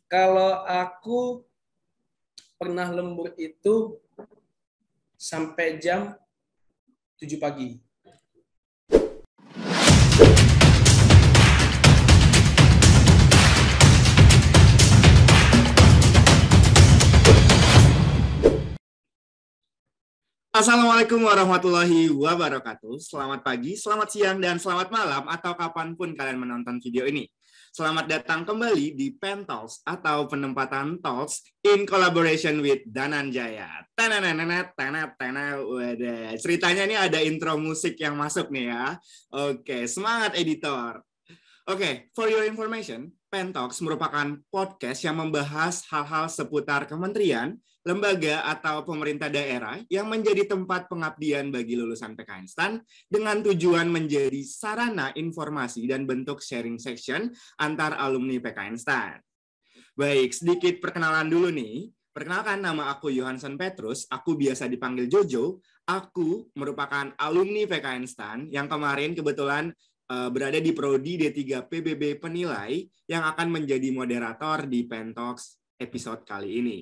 Kalau aku pernah lembur itu sampai jam 7 pagi. Assalamualaikum warahmatullahi wabarakatuh. Selamat pagi, selamat siang, dan selamat malam atau kapanpun kalian menonton video ini. Selamat datang kembali di Pen Talks atau penempatan Talks in collaboration with Dananjaya. Wadah. Ceritanya ini ada intro musik yang masuk nih ya. Oke, semangat editor. Oke, for your information, Pen Talks merupakan podcast yang membahas hal-hal seputar kementerian, lembaga, atau pemerintah daerah yang menjadi tempat pengabdian bagi lulusan PKN STAN dengan tujuan menjadi sarana informasi dan bentuk sharing section antar alumni PKN STAN. Baik, sedikit perkenalan dulu nih. Perkenalkan, nama aku Johansen Petrus, aku biasa dipanggil Jojo. Aku merupakan alumni PKN STAN yang kemarin kebetulan berada di Prodi D3 PBB Penilai yang akan menjadi moderator di Pen Talks episode kali ini.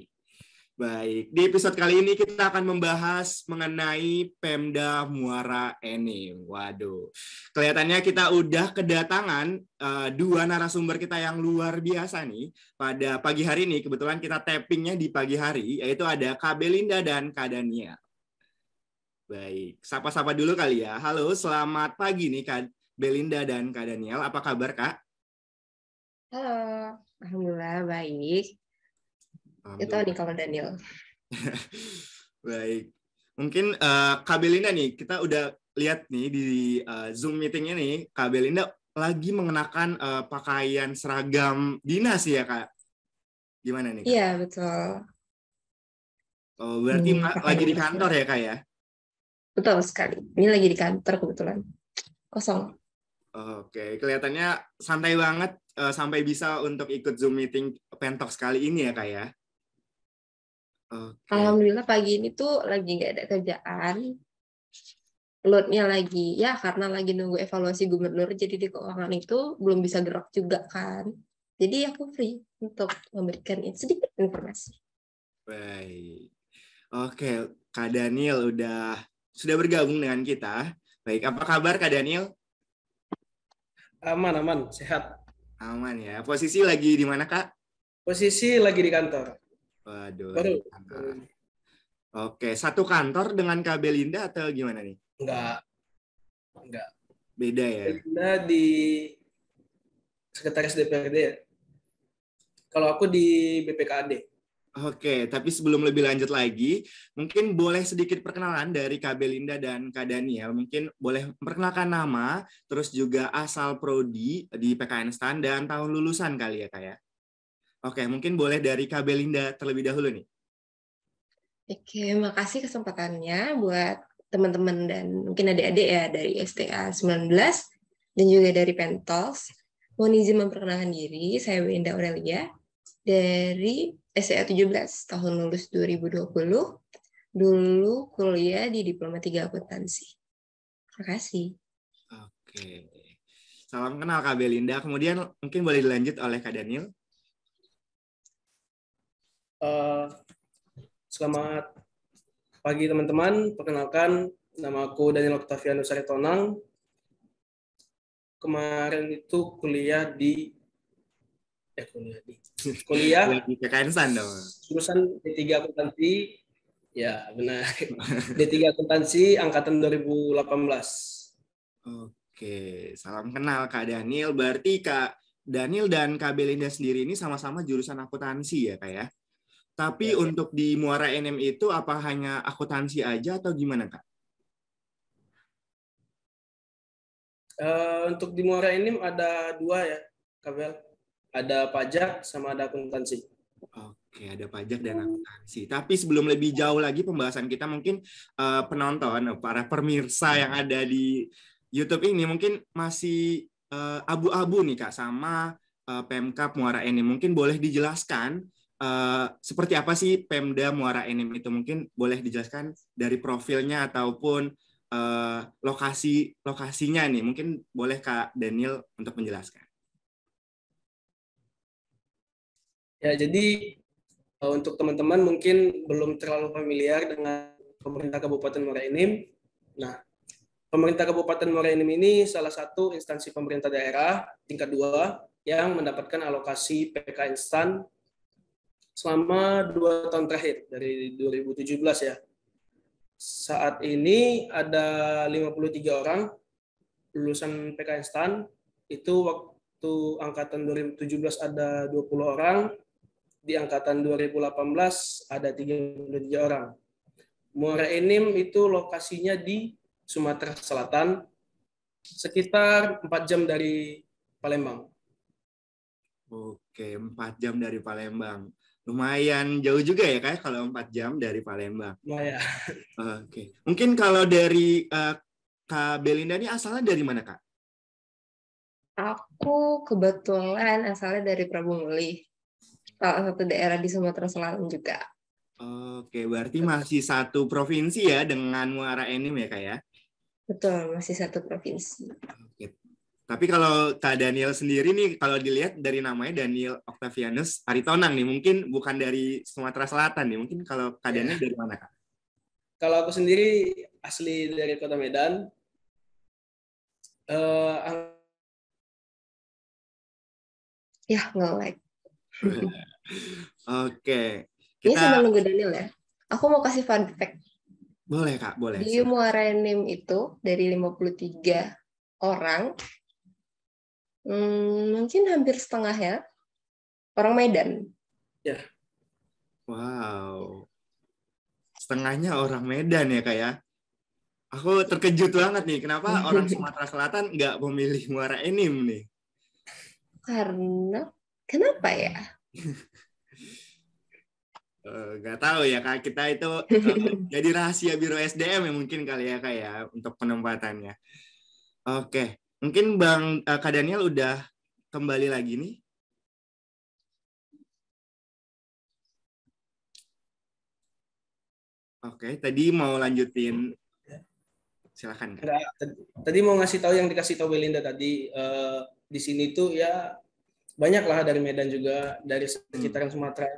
Baik, di episode kali ini kita akan membahas mengenai Pemda Muara Enim. Waduh, kelihatannya kita udah kedatangan dua narasumber kita yang luar biasa nih. Pada pagi hari ini, kebetulan kita tappingnya di pagi hari, yaitu ada Kak Belinda dan Kak Daniel. Baik, sapa-sapa dulu kali ya. Halo, selamat pagi nih Kak Belinda dan Kak Daniel. Apa kabar, Kak? Halo, alhamdulillah baik. Itu nih kalau Daniel. Baik. Mungkin Kak Belinda nih, kita udah lihat nih di Zoom meeting ini, Kak Belinda lagi mengenakan pakaian seragam dinas ya, Kak? Gimana nih, Kak? Iya, betul. Oh, berarti lagi di kantor ya, Kak ya? Betul sekali. Ini lagi di kantor kebetulan. Kosong. Oke, kelihatannya santai banget sampai bisa untuk ikut Zoom meeting Pen Talks kali ini ya, Kak ya? Okay. Alhamdulillah pagi ini tuh lagi nggak ada kerjaan. Loadnya lagi, ya karena lagi nunggu evaluasi gubernur, jadi di keuangan itu belum bisa gerak juga kan. Jadi aku free untuk memberikan sedikit informasi. Baik. Oke, Kak Daniel sudah bergabung dengan kita. Baik, apa kabar Kak Daniel? Aman, sehat. Aman ya. Posisi lagi di mana, Kak? Posisi lagi di kantor. Waduh, lagi di kantor. Oke, satu kantor dengan Kak Belinda atau gimana nih? Enggak. Beda ya? Belinda di Sekretaris DPRD ya. Kalau aku di BPKAD. Oke, tapi sebelum lebih lanjut lagi, mungkin boleh sedikit perkenalan dari Kak Belinda dan Kak Daniel. Mungkin boleh memperkenalkan nama, terus juga asal prodi di PKN STAN dan tahun lulusan kali ya, Kak ya. Oke, mungkin boleh dari Kak Belinda terlebih dahulu nih. Oke, makasih kesempatannya buat teman-teman dan mungkin adik-adik ya dari STA 19 dan juga dari Pen Talks. Mohon izin memperkenalkan diri, saya Belinda Aurelia dari STA 17 tahun lulus 2020. Dulu kuliah di Diploma 3 Akuntansi. Terima kasih. Oke. Salam kenal Kak Belinda. Kemudian mungkin boleh dilanjut oleh Kak Daniel. Selamat pagi teman-teman. Perkenalkan, nama aku Daniel Octavianus Aritonang. Kemarin itu kuliah di PKN STAN dong. Jurusan D3 Akuntansi. Ya, benar. D3 Akuntansi angkatan 2018. Oke, salam kenal Kak Daniel. Berarti Kak Daniel dan Kak Belinda sendiri ini sama-sama jurusan akuntansi ya, Kak ya? Tapi ya, untuk di Muara Enim itu apa hanya akuntansi aja atau gimana, Kak? Untuk di Muara Enim ada dua ya, Kak Bel. Ada pajak sama ada akuntansi. Oke, ada pajak dan akuntansi. Tapi sebelum lebih jauh lagi pembahasan kita, mungkin penonton, para pemirsa yang ada di YouTube ini mungkin masih abu-abu nih Kak sama Pemkab Muara Enim. Mungkin boleh dijelaskan seperti apa sih Pemda Muara Enim itu? Mungkin boleh dijelaskan dari profilnya ataupun lokasinya nih. Mungkin boleh Kak Daniel untuk menjelaskan. Ya, jadi untuk teman-teman mungkin belum terlalu familiar dengan pemerintah Kabupaten Muara Enim. Nah, pemerintah Kabupaten Muara Enim ini salah satu instansi pemerintah daerah tingkat 2 yang mendapatkan alokasi PK instan selama 2 tahun terakhir, dari 2017 ya. Saat ini ada 53 orang lulusan PK instan. Itu waktu angkatan 2017 ada 20 orang, di angkatan 2018 ada 33 orang. Muara Enim itu lokasinya di Sumatera Selatan, sekitar 4 jam dari Palembang. Oke, 4 jam dari Palembang. Lumayan jauh juga ya Kak, kalau 4 jam dari Palembang. Nah ya, Oke. Mungkin kalau dari Kak Belinda ini asalnya dari mana Kak? Aku kebetulan asalnya dari Prabu Mulih, salah satu daerah di Sumatera Selatan juga. Oke, berarti masih satu provinsi ya dengan Muara Enim ya Kak ya? Betul, masih satu provinsi. Oke. Tapi kalau Kak Daniel sendiri nih, kalau dilihat dari namanya Daniel Octavianus Aritonang nih, mungkin bukan dari Sumatera Selatan nih. Mungkin kalau Kak Daniel dari mana Kak? kalau aku sendiri asli dari Kota Medan. Ya, nge-like. Oke. Ini Kita sambil nunggu Daniel ya. Aku mau kasih fun fact. boleh Kak, boleh. Di Muara Enim itu dari 53 orang, mungkin hampir setengahnya orang Medan. Ya, Wow. Setengahnya orang Medan ya Kak ya? Aku terkejut banget nih, kenapa orang Sumatera Selatan nggak memilih Muara Enim nih? Karena, kenapa ya? Nggak tahu ya Kak, kita itu jadi rahasia Biro SDM ya mungkin kali ya Kak ya, untuk penempatannya. Oke, mungkin Kak Daniel udah kembali lagi nih. Oke, tadi mau lanjutin, silakan Kak. tadi mau ngasih tahu yang dikasih tahu Belinda tadi, di sini tuh ya banyak lah dari Medan juga, dari sekitaran Sumatera.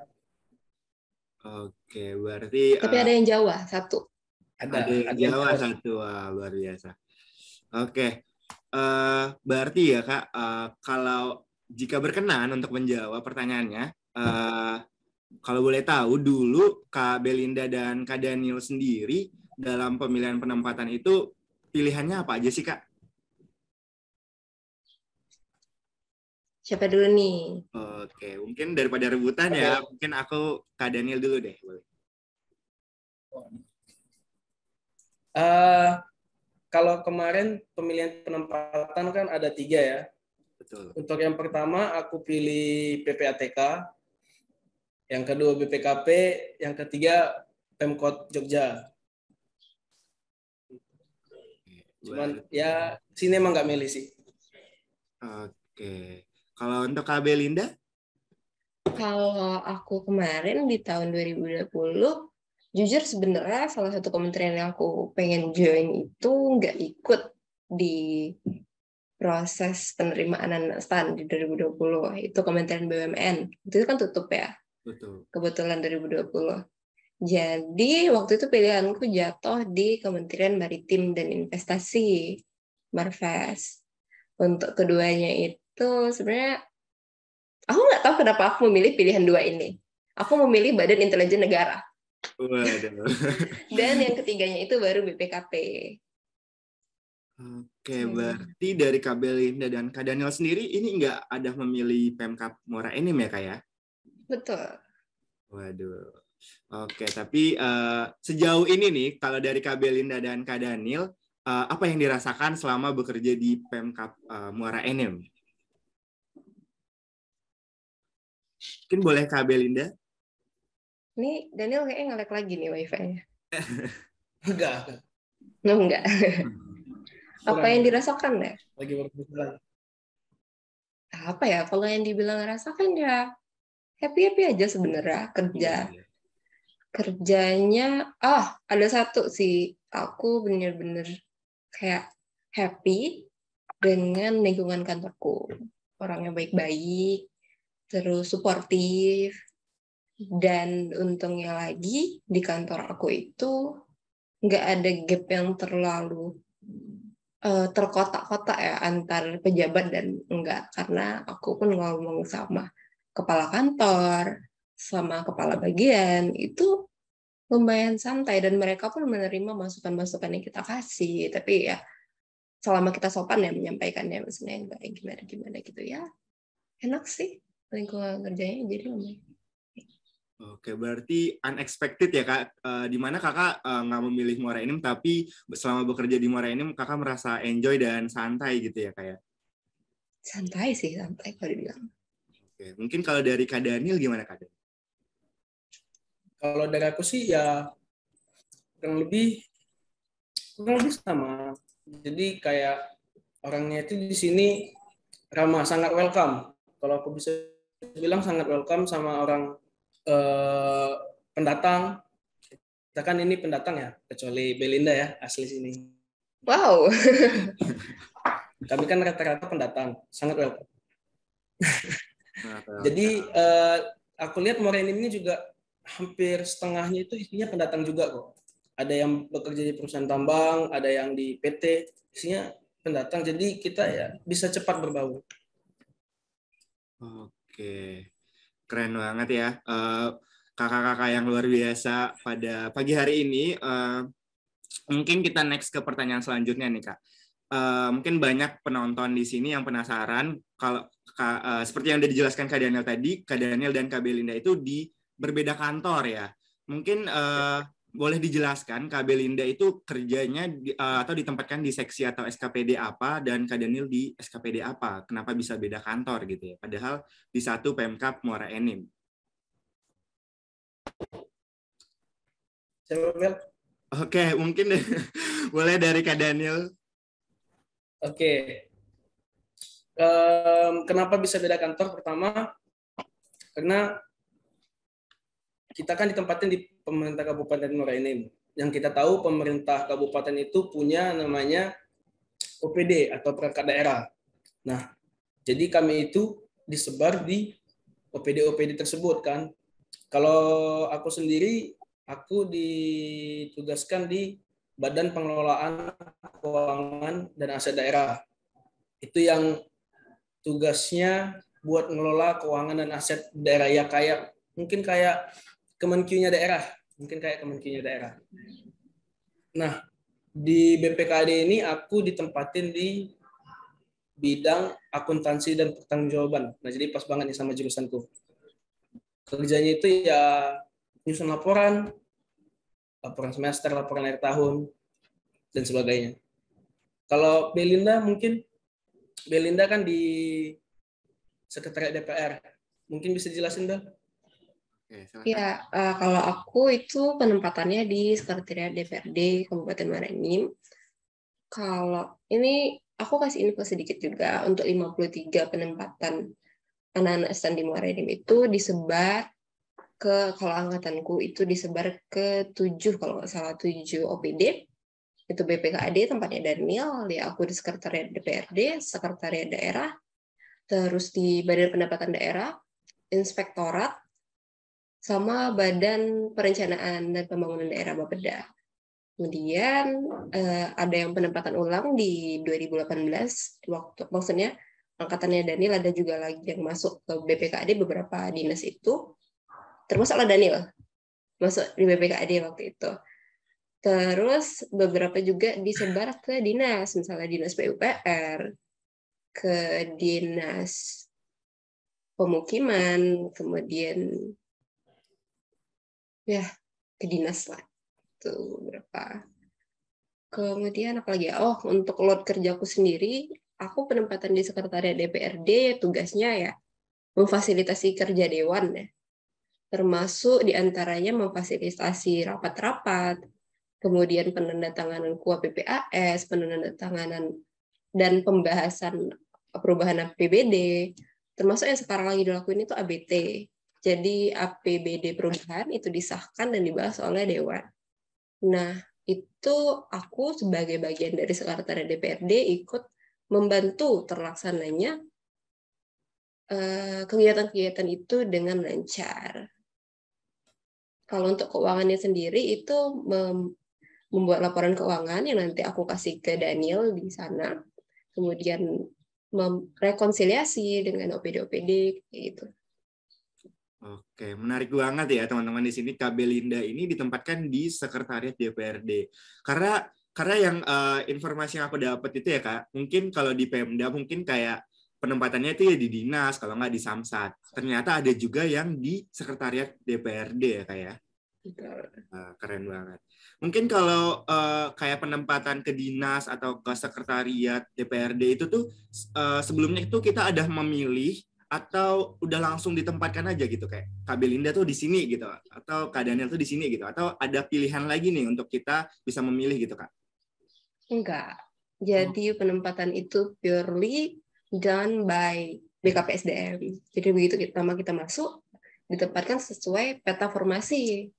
Oke, berarti Tapi ada yang Jawa, satu. ada yang Jawa satu. Wah, luar biasa. Oke, berarti ya Kak, kalau jika berkenan untuk menjawab pertanyaannya, kalau boleh tahu dulu Kak Belinda dan Kak Daniel sendiri dalam pemilihan penempatan itu pilihannya apa aja sih Kak? Siapa dulu nih? Oke, mungkin daripada rebutan ya, mungkin aku Kak Daniel dulu deh. Kalau kemarin pemilihan penempatan kan ada 3 ya. Betul. Untuk yang pertama aku pilih PPATK, yang kedua BPKP, yang ketiga Pemkot Jogja. Cuman ya sini emang nggak milih sih. Oke, kalau untuk Kak Belinda? Kalau aku kemarin di tahun 2020, jujur sebenarnya salah satu kementerian yang aku pengen join itu nggak ikut di proses penerimaan STAN di 2020. Itu Kementerian BUMN. Itu kan tutup ya. Betul. Kebetulan 2020. Jadi waktu itu pilihanku jatuh di Kementerian Maritim dan Investasi, Marves. Untuk keduanya itu sebenarnya aku nggak tahu kenapa aku memilih pilihan 2 ini. Aku memilih Badan Intelijen Negara. Waduh. Dan yang ketiganya itu baru BPKP. Oke, berarti dari Kak Belinda dan Kak Daniel sendiri ini nggak ada memilih Pemkab Muara Enim ya Kak ya? Betul. Waduh. Oke, tapi sejauh ini nih, kalau dari Kak Belinda dan Kak Daniel, apa yang dirasakan selama bekerja di Pemkab Muara Enim? Mungkin boleh Kak Belinda? Ini Daniel kayaknya nge-lag lagi nih wifi-nya. Enggak. No, enggak. Apa yang dirasakan ya? Lagi berkebetulan. Apa ya? Kalau yang dibilang rasakan ya happy-happy aja sebenarnya kerja. Iya. Kerjanya, ada satu sih. Aku bener-bener kayak happy dengan lingkungan kantorku. Orangnya baik-baik, terus suportif, dan untungnya lagi di kantor aku itu nggak ada gap yang terlalu terkotak-kotak ya antar pejabat dan enggak, karena aku pun ngomong sama kepala kantor, sama kepala bagian, itu lumayan santai dan mereka pun menerima masukan-masukan yang kita kasih. Tapi ya selama kita sopan ya menyampaikannya, maksudnya enggak gimana gitu ya. Enak sih lingkungan kerjanya, jadi lumayan. Oke, berarti unexpected ya Kak, di mana Kakak nggak memilih Muara Enim, tapi selama bekerja di Muara Enim Kakak merasa enjoy dan santai gitu ya Kak ya? Santai sih, santai kalau dibilang. Oke, mungkin kalau dari Kak Daniel gimana Kak? Kalau dari aku sih ya kurang lebih sama. Jadi kayak orangnya itu di sini ramah, sangat welcome. Kalau aku bisa bilang sangat welcome sama orang pendatang. Kita kan ini pendatang ya, kecuali Belinda ya, asli sini. Wow. Kami kan rata-rata pendatang, sangat welcome. Jadi aku lihat Muara Enim ini juga hampir setengahnya itu isinya pendatang juga kok. Ada yang bekerja di perusahaan tambang, ada yang di PT, isinya pendatang. Jadi kita ya bisa cepat berbaur. Oke, keren banget ya. Kakak-kakak yang luar biasa pada pagi hari ini. Mungkin kita next ke pertanyaan selanjutnya nih Kak. Mungkin banyak penonton di sini yang penasaran kalau seperti yang udah dijelaskan Kak Daniel tadi, Kak Daniel dan Kak Belinda itu di berbeda kantor ya. Mungkin boleh dijelaskan Kak Belinda itu kerjanya atau ditempatkan di seksi atau SKPD apa, dan Kak Daniel di SKPD apa? Kenapa bisa beda kantor gitu ya? Padahal di satu Pemkab Muara Enim. Oke, mungkin boleh dari Kak Daniel. Oke. Kenapa bisa beda kantor? Pertama, karena kita kan ditempatin di pemerintah Kabupaten Muara Enim. Yang kita tahu pemerintah kabupaten itu punya namanya OPD atau perangkat daerah. Nah, jadi kami itu disebar di OPD-OPD tersebut kan. Kalau aku sendiri, aku ditugaskan di Badan Pengelolaan Keuangan dan Aset Daerah. Itu yang tugasnya buat ngelola keuangan dan aset daerah ya, kayak mungkin kayak Kemenq-nya daerah, Nah, di BPKAD ini aku ditempatin di bidang akuntansi dan pertanggungjawaban. Nah, jadi pas banget nih sama jurusanku. Kerjanya itu ya nyusun laporan semester, laporan akhir tahun, dan sebagainya. Kalau Belinda kan di Sekretariat DPR. Mungkin bisa dijelasin, Bel? Ya, kalau aku itu penempatannya di Sekretariat DPRD Kabupaten Muara Enim. Kalau ini aku kasih info sedikit juga, untuk 53 penempatan anak-anak STAN di Muara Enim itu disebar kalau angkatanku itu disebar ke 7, kalau nggak salah 7 OPD. Itu BPKAD tempatnya Daniel, ya aku di Sekretariat DPRD, Sekretariat Daerah, terus di Badan Pendapatan Daerah, Inspektorat, sama Badan Perencanaan dan Pembangunan Daerah Bapeda. Kemudian ada yang penempatan ulang di 2018, maksudnya angkatannya Daniel, ada juga lagi yang masuk ke BPKAD, beberapa dinas itu, termasuklah Daniel masuk di BPKAD waktu itu. Terus beberapa juga disebar ke dinas, misalnya dinas PUPR, ke dinas pemukiman, kemudian ya ke dinas lah. Itu berapa. Kemudian apa lagi ya? Oh, untuk load kerjaku sendiri, aku penempatan di Sekretariat DPRD, tugasnya ya memfasilitasi kerja dewan ya. Termasuk diantaranya memfasilitasi rapat-rapat, kemudian penandatanganan KUA PPAS, penandatanganan dan pembahasan perubahan APBD, termasuk yang sekarang lagi dilakuin itu ABT. Jadi APBD perubahan itu disahkan dan dibahas oleh Dewan. Nah, itu aku sebagai bagian dari Sekretariat DPRD ikut membantu terlaksananya kegiatan-kegiatan itu dengan lancar. Kalau untuk keuangannya sendiri itu membuat laporan keuangan yang nanti aku kasih ke Daniel di sana, kemudian rekonsiliasi dengan OPD gitu. Oke, menarik banget ya teman-teman di sini. Kak Belinda ini ditempatkan di sekretariat DPRD. Karena yang informasi yang aku dapat itu ya Kak, mungkin kalau di Pemda mungkin kayak penempatannya itu ya di dinas, kalau nggak di Samsat. Ternyata ada juga yang di sekretariat DPRD ya Kak ya. Keren banget. Mungkin kalau kayak penempatan ke dinas atau ke sekretariat DPRD itu tuh sebelumnya itu kita ada memilih atau udah langsung ditempatkan aja gitu kayak Kak Belinda tuh di sini gitu atau Kak Daniel tuh di sini gitu atau ada pilihan lagi nih untuk kita bisa memilih gitu Kak? Enggak. Jadi penempatan itu purely done by BKPSDM. Jadi begitu kita masuk ditempatkan sesuai peta formasi.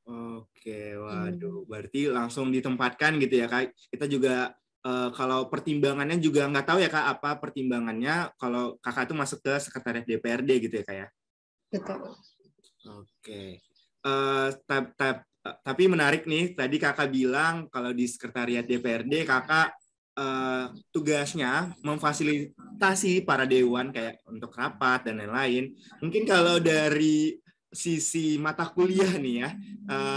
Oke, waduh, berarti langsung ditempatkan gitu ya Kak. Kita juga kalau pertimbangannya juga nggak tahu ya Kak apa pertimbangannya kalau Kakak tuh masuk ke sekretariat DPRD gitu ya Kak ya. Betul. Oke. Tapi menarik nih, tadi Kakak bilang kalau di sekretariat DPRD Kakak tugasnya memfasilitasi para dewan kayak untuk rapat dan lain-lain. Mungkin kalau dari sisi mata kuliah nih ya,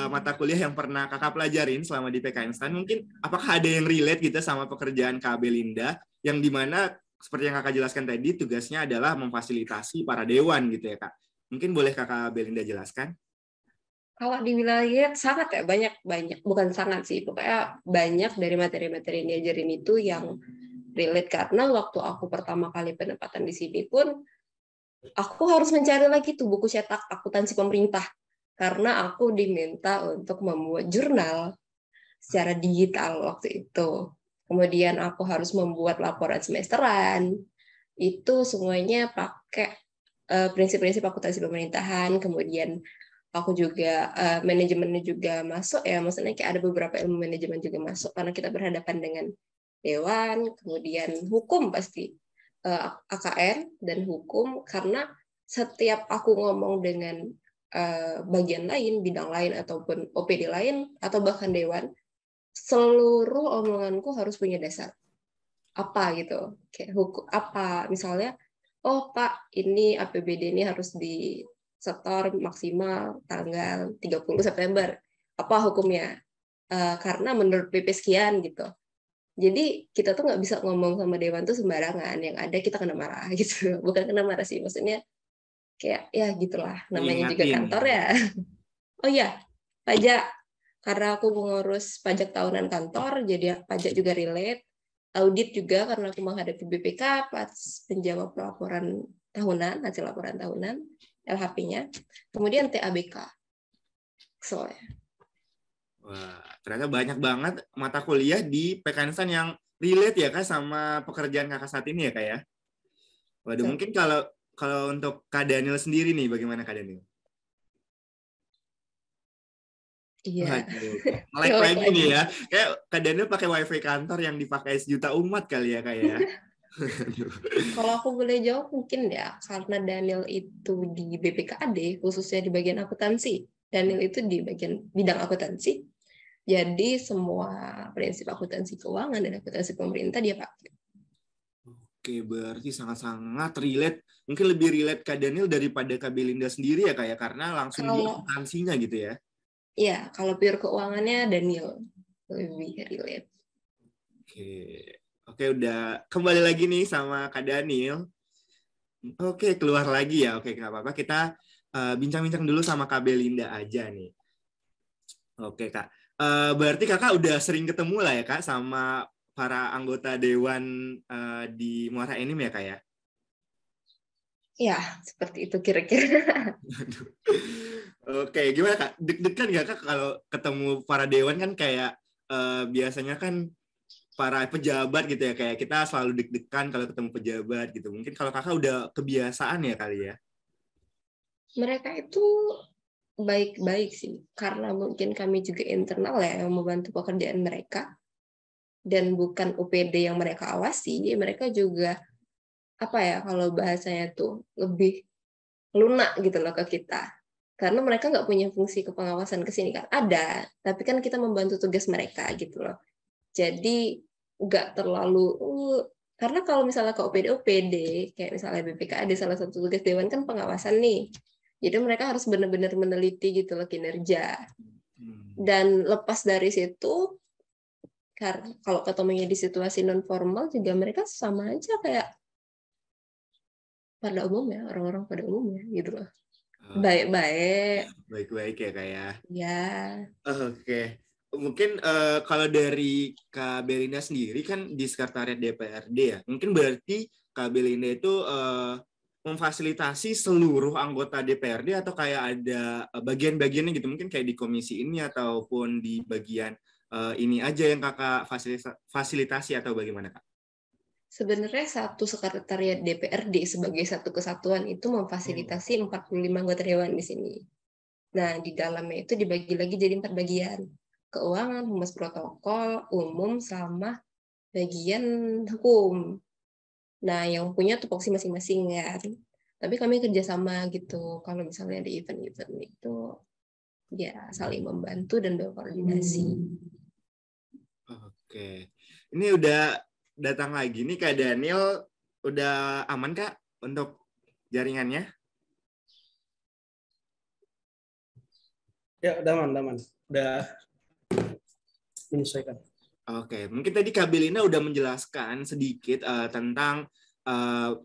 mata kuliah yang pernah Kakak pelajarin selama di PK Instan, mungkin apakah ada yang relate gitu sama pekerjaan Kak Belinda, yang dimana seperti yang Kakak jelaskan tadi, tugasnya adalah memfasilitasi para dewan gitu ya Kak. Mungkin boleh Kakak Belinda jelaskan? Kalau di wilayah sangat ya banyak bukan sangat sih, pokoknya banyak dari materi-materi yang diajarin itu yang relate karena waktu aku pertama kali penempatan di sini pun aku harus mencari lagi tuh buku cetak akuntansi pemerintah karena aku diminta untuk membuat jurnal secara digital waktu itu. Kemudian aku harus membuat laporan semesteran. Itu semuanya pakai prinsip-prinsip akuntansi pemerintahan. Kemudian aku juga manajemennya juga masuk ya, maksudnya kayak ada beberapa ilmu manajemen juga masuk karena kita berhadapan dengan dewan, kemudian hukum pasti. AKR dan hukum karena setiap aku ngomong dengan bagian lain, bidang lain ataupun OPD lain atau bahkan dewan, seluruh omonganku harus punya dasar apa gitu, kayak hukum apa misalnya, oh Pak ini APBD ini harus disetor maksimal tanggal 30 September, apa hukumnya? Karena menurut PP sekian gitu. Jadi kita tuh nggak bisa ngomong sama dewan tuh sembarangan, yang ada kita kena marah gitu. Bukan kena marah sih, maksudnya kayak ya gitulah, namanya juga kantor ya. Oh iya, pajak. Karena aku mengurus pajak tahunan kantor, jadi pajak juga relate. Audit juga karena aku menghadapi BPK pas menjawab laporan tahunan, hasil laporan tahunan, LHP-nya. Kemudian TABK. Soalnya. Wah, ternyata banyak banget mata kuliah di PK Instan yang relate ya Kak sama pekerjaan Kakak saat ini ya Kak ya. Waduh, mungkin kalau untuk Kak Daniel sendiri nih, bagaimana Kak Daniel? Iya. Melek lagi nih ya. Kayak Kak Daniel pakai wifi kantor yang dipakai sejuta umat kali ya Kak ya. Kalau aku boleh jawab mungkin ya, karena Daniel itu di BPKAD, khususnya di bagian akuntansi. Daniel itu di bagian bidang akuntansi. Jadi semua prinsip akuntansi keuangan dan akuntansi pemerintah dia pakai. Oke, berarti sangat-sangat relate. Mungkin lebih relate Kak Daniel daripada Kak Belinda sendiri ya Kak ya, karena langsung di akuntansinya gitu ya. Iya, kalau pure keuangannya Daniel lebih relate. Oke, udah kembali lagi nih sama Kak Daniel. Oke, keluar lagi ya. Oke, nggak apa-apa. Kita bincang-bincang dulu sama Kak Belinda aja nih. Oke, Kak. Berarti Kakak udah sering ketemu lah ya, Kak, sama para anggota Dewan di Muara Enim ya, Kak ya? Ya, seperti itu kira-kira. Oke, gimana Kak? Deg-degan nggak Kak kalau ketemu para Dewan kan kayak biasanya kan para pejabat gitu ya, kayak kita selalu deg-degan kalau ketemu pejabat gitu. Mungkin kalau Kakak udah kebiasaan ya kali ya? Mereka itu baik-baik sih, karena mungkin kami juga internal ya yang membantu pekerjaan mereka, dan bukan UPD yang mereka awasi, mereka juga apa ya kalau bahasanya tuh lebih lunak gitu loh ke kita. Karena mereka nggak punya fungsi kepengawasan ke sini kan. Ada, tapi kan kita membantu tugas mereka gitu loh. Jadi nggak terlalu karena kalau misalnya ke OPD kayak misalnya BPKAD salah satu tugas dewan kan pengawasan nih. Jadi mereka harus benar-benar meneliti gitu loh kinerja. Dan lepas dari situ, karena kalau ketemunya di situasi non formal juga mereka sama aja kayak pada umumnya, orang-orang pada umumnya gitu loh. Baik-baik. Baik-baik ya Kak ya. Ya. Oke. Mungkin kalau dari Kak Belinda sendiri kan di sekretariat DPRD ya. Mungkin berarti Kak Belinda itu memfasilitasi seluruh anggota DPRD atau kayak ada bagian-bagiannya gitu. Mungkin kayak di komisi ini ataupun di bagian ini aja yang Kakak fasilitasi atau bagaimana Kak? Sebenarnya satu sekretariat DPRD sebagai satu kesatuan itu memfasilitasi 45 anggota dewan di sini. Nah, di dalamnya itu dibagi lagi jadi 4 bagian. Keuangan, humas protokol, umum, sama bagian hukum. Nah, yang punya tupoksi masing-masing kan. Tapi kami kerjasama gitu. Kalau misalnya di event-event itu, ya saling membantu dan berkoordinasi. Oke. Ini udah datang lagi nih Kak Daniel. Udah aman Kak untuk jaringannya? Ya, udah aman. Udah menyesuaikan. Oke, mungkin tadi Kak Belinda udah menjelaskan sedikit tentang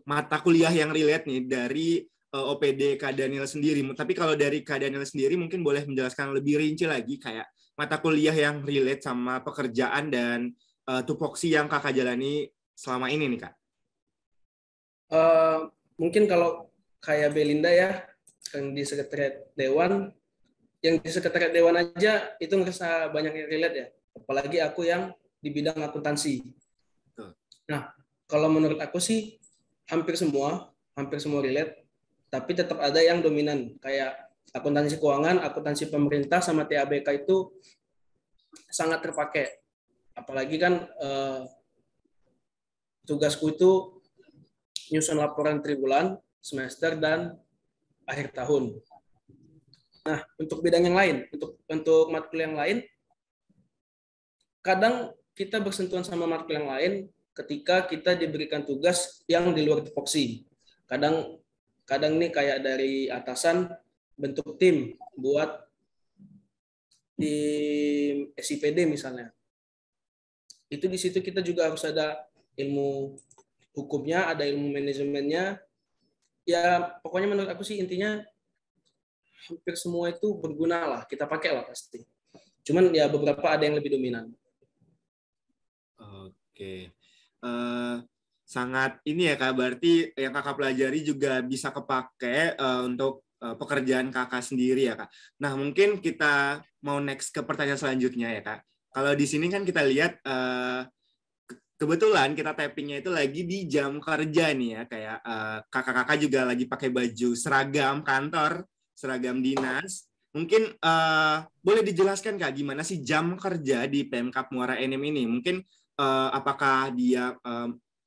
mata kuliah yang relate nih dari OPD Kak Daniel sendiri. Tapi kalau dari Kak Daniel sendiri mungkin boleh menjelaskan lebih rinci lagi kayak mata kuliah yang relate sama pekerjaan dan tupoksi yang Kakak jalani selama ini nih Kak. Mungkin kalau kayak Belinda ya, yang di sekretariat dewan, yang di sekretariat dewan aja itu ngerasa banyak yang relate ya. Apalagi aku yang di bidang akuntansi. Nah, kalau menurut aku sih hampir semua relate, tapi tetap ada yang dominan. Kayak akuntansi keuangan, akuntansi pemerintah, sama TABK itu sangat terpakai. Apalagi kan tugasku itu nyusun laporan triwulan, semester, dan akhir tahun. Nah, untuk bidang yang lain, untuk matkul yang lain, kadang kita bersentuhan sama matkul yang lain ketika kita diberikan tugas yang di luar tupoksi. Kadang nih kayak dari atasan bentuk tim buat di SIPD misalnya. Itu di situ kita juga harus ada ilmu hukumnya, ada ilmu manajemennya. Ya, pokoknya menurut aku sih intinya hampir semua itu berguna lah, kita pakai lah pasti. Cuman ya beberapa ada yang lebih dominan. Oke. Sangat ini ya Kak, berarti yang Kakak pelajari juga bisa kepake untuk pekerjaan Kakak sendiri ya Kak. Nah, mungkin kita mau next ke pertanyaan selanjutnya ya Kak. Kalau di sini kan kita lihat kebetulan kita tappingnya itu lagi di jam kerja nih ya, kayak kakak-kakak juga lagi pakai baju seragam kantor, seragam dinas. Mungkin boleh dijelaskan Kak, gimana sih jam kerja di Pemkab Muara Enim ini? Mungkin apakah dia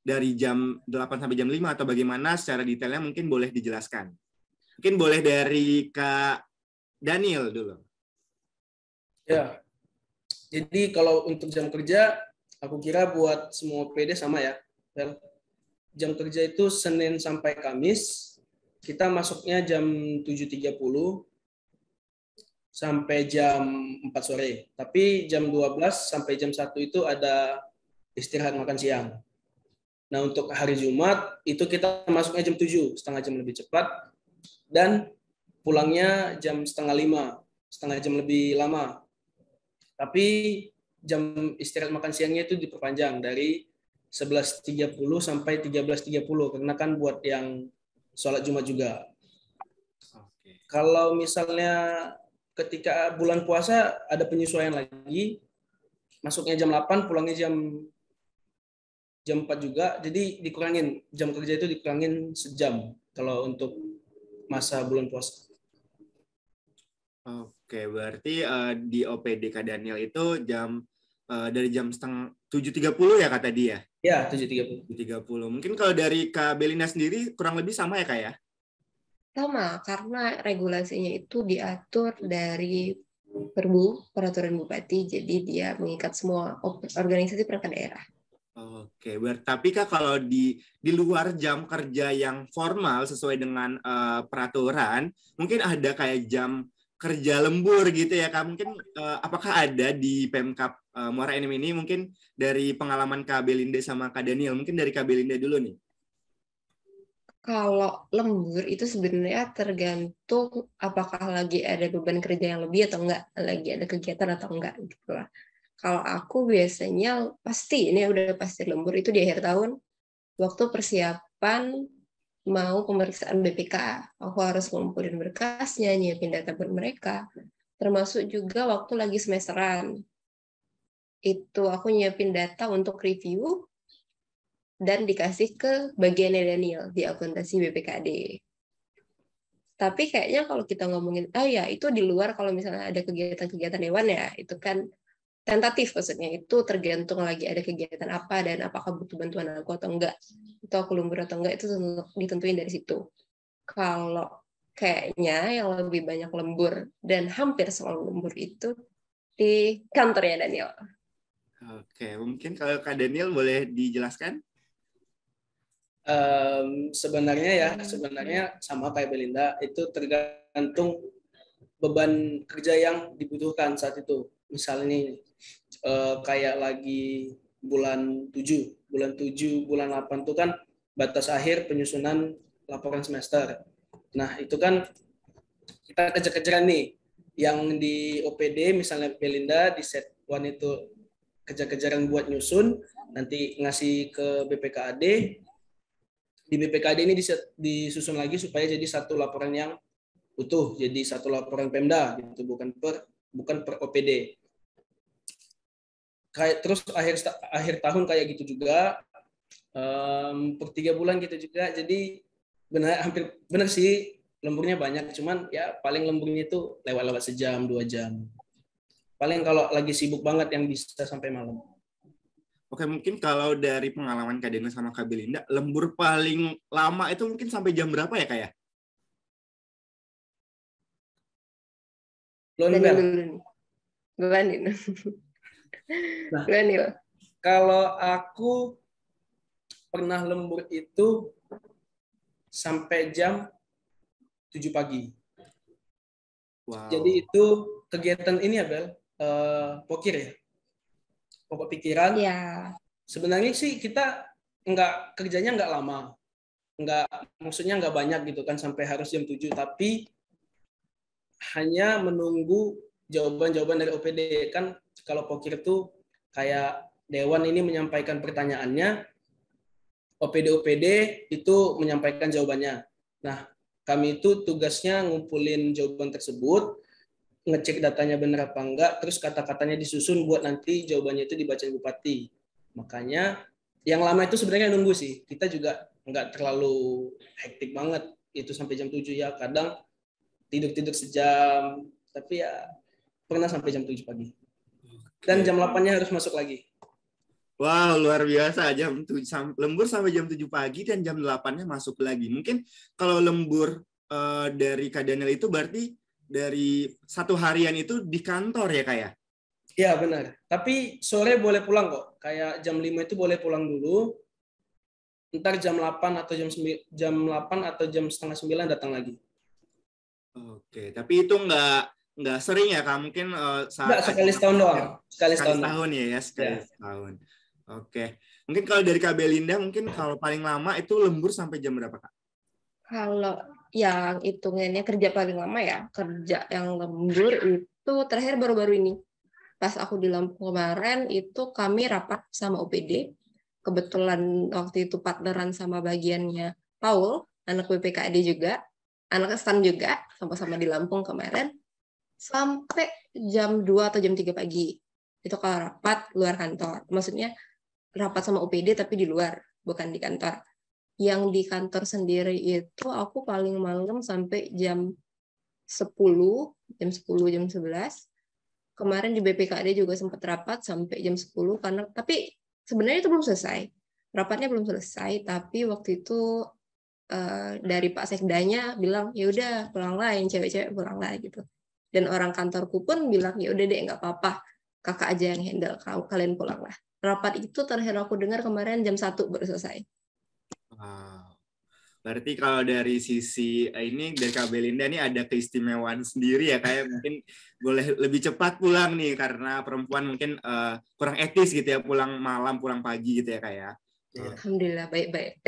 dari jam 8 sampai jam 5 atau bagaimana secara detailnya mungkin boleh dijelaskan. Mungkin boleh dari Kak Daniel dulu. Ya, jadi kalau untuk jam kerja, aku kira buat semua PD sama ya. Jam kerja itu Senin sampai Kamis, kita masuknya jam 7.30 sampai jam 4 sore. Tapi jam 12 sampai jam 1 itu ada istirahat makan siang. Nah, untuk hari Jumat, itu kita masuknya jam 7, setengah jam lebih cepat. Dan pulangnya jam setengah 5, setengah jam lebih lama. Tapi jam istirahat makan siangnya itu diperpanjang dari 11.30 sampai 13.30 karena kan buat yang sholat Jumat juga. Oke. Kalau misalnya ketika bulan puasa ada penyesuaian lagi, masuknya jam 8, pulangnya jam 4 juga, jadi dikurangin, jam kerja itu dikurangin sejam kalau untuk masa bulan puasa. Oke, berarti di OPD Kak Daniel itu jam dari jam 7.30 ya kata dia. Ya, 7.30. 7.30. Mungkin kalau dari Kak Belinda sendiri kurang lebih sama ya Kak ya? Sama, karena regulasinya itu diatur dari Peraturan Bupati, jadi dia mengikat semua organisasi perangkat daerah. Oke, tapi Kak kalau di luar jam kerja yang formal sesuai dengan peraturan, mungkin ada kayak jam kerja lembur gitu ya Kak. Mungkin apakah ada di Pemkab Muara Enim ini, mungkin dari pengalaman Kak Belinda sama Kak Daniel, mungkin dari Kak Belinda dulu nih. Kalau lembur itu sebenarnya tergantung apakah lagi ada beban kerja yang lebih atau enggak, lagi ada kegiatan atau enggak gitu lah. Kalau aku biasanya ini udah pasti lembur itu di akhir tahun, waktu persiapan mau pemeriksaan BPK. Aku harus ngumpulin berkasnya, nyiapin data buat mereka. Termasuk juga waktu lagi semesteran. Itu aku nyiapin data untuk review dan dikasih ke bagiannya Daniel di akuntansi BPKD. Tapi kayaknya kalau kita ngomongin, ya itu di luar kalau misalnya ada kegiatan-kegiatan dewan ya, itu kan tentatif maksudnya, itu tergantung lagi ada kegiatan apa dan apakah butuh bantuan aku atau enggak. Itu aku lembur atau enggak, itu ditentuin dari situ. Kalau kayaknya yang lebih banyak lembur dan hampir selalu lembur itu di kantornya Daniel. Oke, mungkin kalau Kak Daniel boleh dijelaskan? Sebenarnya sama kayak Belinda, itu tergantung beban kerja yang dibutuhkan saat itu. Misalnya kayak lagi bulan 7, bulan 8 itu kan batas akhir penyusunan laporan semester. Nah, itu kan kita kejar-kejaran nih. Yang di OPD misalnya Belinda di set 1 itu kejar-kejaran buat nyusun, nanti ngasih ke BPKAD. Di BPKAD ini disusun lagi supaya jadi satu laporan yang utuh, jadi satu laporan Pemda gitu, bukan per OPD. Kayak terus akhir tahun kayak gitu juga, per 3 bulan gitu juga. Jadi hampir benar sih lemburnya banyak, cuman ya paling lemburnya itu lewat-lewat sejam 2 jam. Paling kalau lagi sibuk banget yang bisa sampai malam. Oke, mungkin kalau dari pengalaman Kak Daniel sama Kak Belinda, lembur paling lama itu mungkin sampai jam berapa ya Kak ya? Nah, kalau aku pernah lembur itu sampai jam 7 pagi. Wow. Jadi itu kegiatan ini ya Bel, pokir ya, pokok pikiran. Ya. Sebenarnya sih kita kerjanya nggak lama, maksudnya nggak banyak gitu kan sampai harus jam 7, tapi hanya menunggu jawaban-jawaban dari OPD. Kan kalau pokir itu kayak dewan ini menyampaikan pertanyaannya, OPD itu menyampaikan jawabannya. Nah, kami itu tugasnya ngumpulin jawaban tersebut, ngecek datanya benar apa enggak, terus kata-katanya disusun buat nanti jawabannya itu dibacain bupati. Makanya yang lama itu sebenarnya nunggu sih. Kita juga nggak terlalu hektik banget itu sampai jam 7 ya. Kadang tidur sejam, tapi ya pernah sampai jam 7 pagi. Dan jam 8-nya harus masuk lagi. Wow, luar biasa. Lembur sampai jam 7 pagi dan jam 8-nya masuk lagi. Mungkin kalau lembur dari Kak Daniel itu berarti dari satu harian itu di kantor ya Kak ya? Iya benar. Tapi sore boleh pulang kok. Kayak jam 5 itu boleh pulang dulu. Ntar jam 8 atau jam 8 atau jam setengah 9 datang lagi. Oke, tapi itu nggak sering ya Kak? Mungkin saat sekali setahun doang. Sekali setahun ya, sekali setahun. Oke. Mungkin kalau dari Kak Belinda, mungkin kalau paling lama itu lembur sampai jam berapa Kak? Kalau yang hitungannya kerja paling lama ya, kerja yang lembur itu terakhir baru-baru ini. Pas aku di Lampung kemarin, itu kami rapat sama OPD. Kebetulan waktu itu partneran sama bagiannya Paul, anak BPKD juga, anak STAN juga, sama-sama di Lampung kemarin, sampai jam 2 atau jam 3 pagi. Itu kalau rapat luar kantor. Maksudnya rapat sama OPD tapi di luar, bukan di kantor. Yang di kantor sendiri itu aku paling malam sampai jam 10, jam 11. kemarin di BPKD juga sempat rapat sampai jam 10 tapi sebenarnya itu belum selesai. Rapatnya belum selesai, tapi waktu itu dari Pak Sekdanya bilang ya udah pulanglah, yang cewek-cewek pulanglah gitu. Dan orang kantorku pun bilang ya udah deh nggak apa-apa, kakak aja yang handle, kalian pulanglah. Rapat itu terakhir aku dengar kemarin jam 1 baru selesai. Wow. Berarti kalau dari sisi ini dari Kak Belinda ini ada keistimewaan sendiri ya, kayak mungkin boleh lebih cepat pulang nih karena perempuan mungkin kurang etis gitu ya, pulang malam pulang pagi gitu ya kayak. Alhamdulillah baik-baik.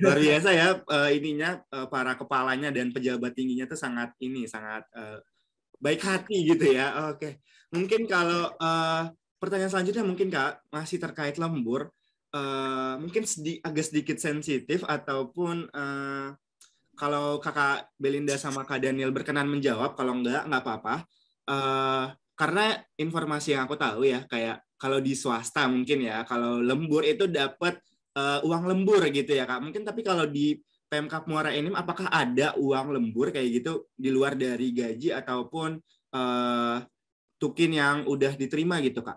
Luar biasa ya ininya para kepalanya dan pejabat tingginya tuh sangat baik hati gitu ya. Oke. Mungkin kalau pertanyaan selanjutnya mungkin Kak masih terkait lembur. Mungkin agak sedikit sensitif ataupun kalau Kakak Belinda sama Kak Daniel berkenan menjawab, kalau nggak apa-apa. Karena informasi yang aku tahu ya, kayak kalau di swasta mungkin ya, kalau lembur itu dapat uang lembur gitu ya Kak. Mungkin tapi kalau di Pemkab Muara Enim, apakah ada uang lembur kayak gitu di luar dari gaji ataupun tukin yang udah diterima gitu Kak?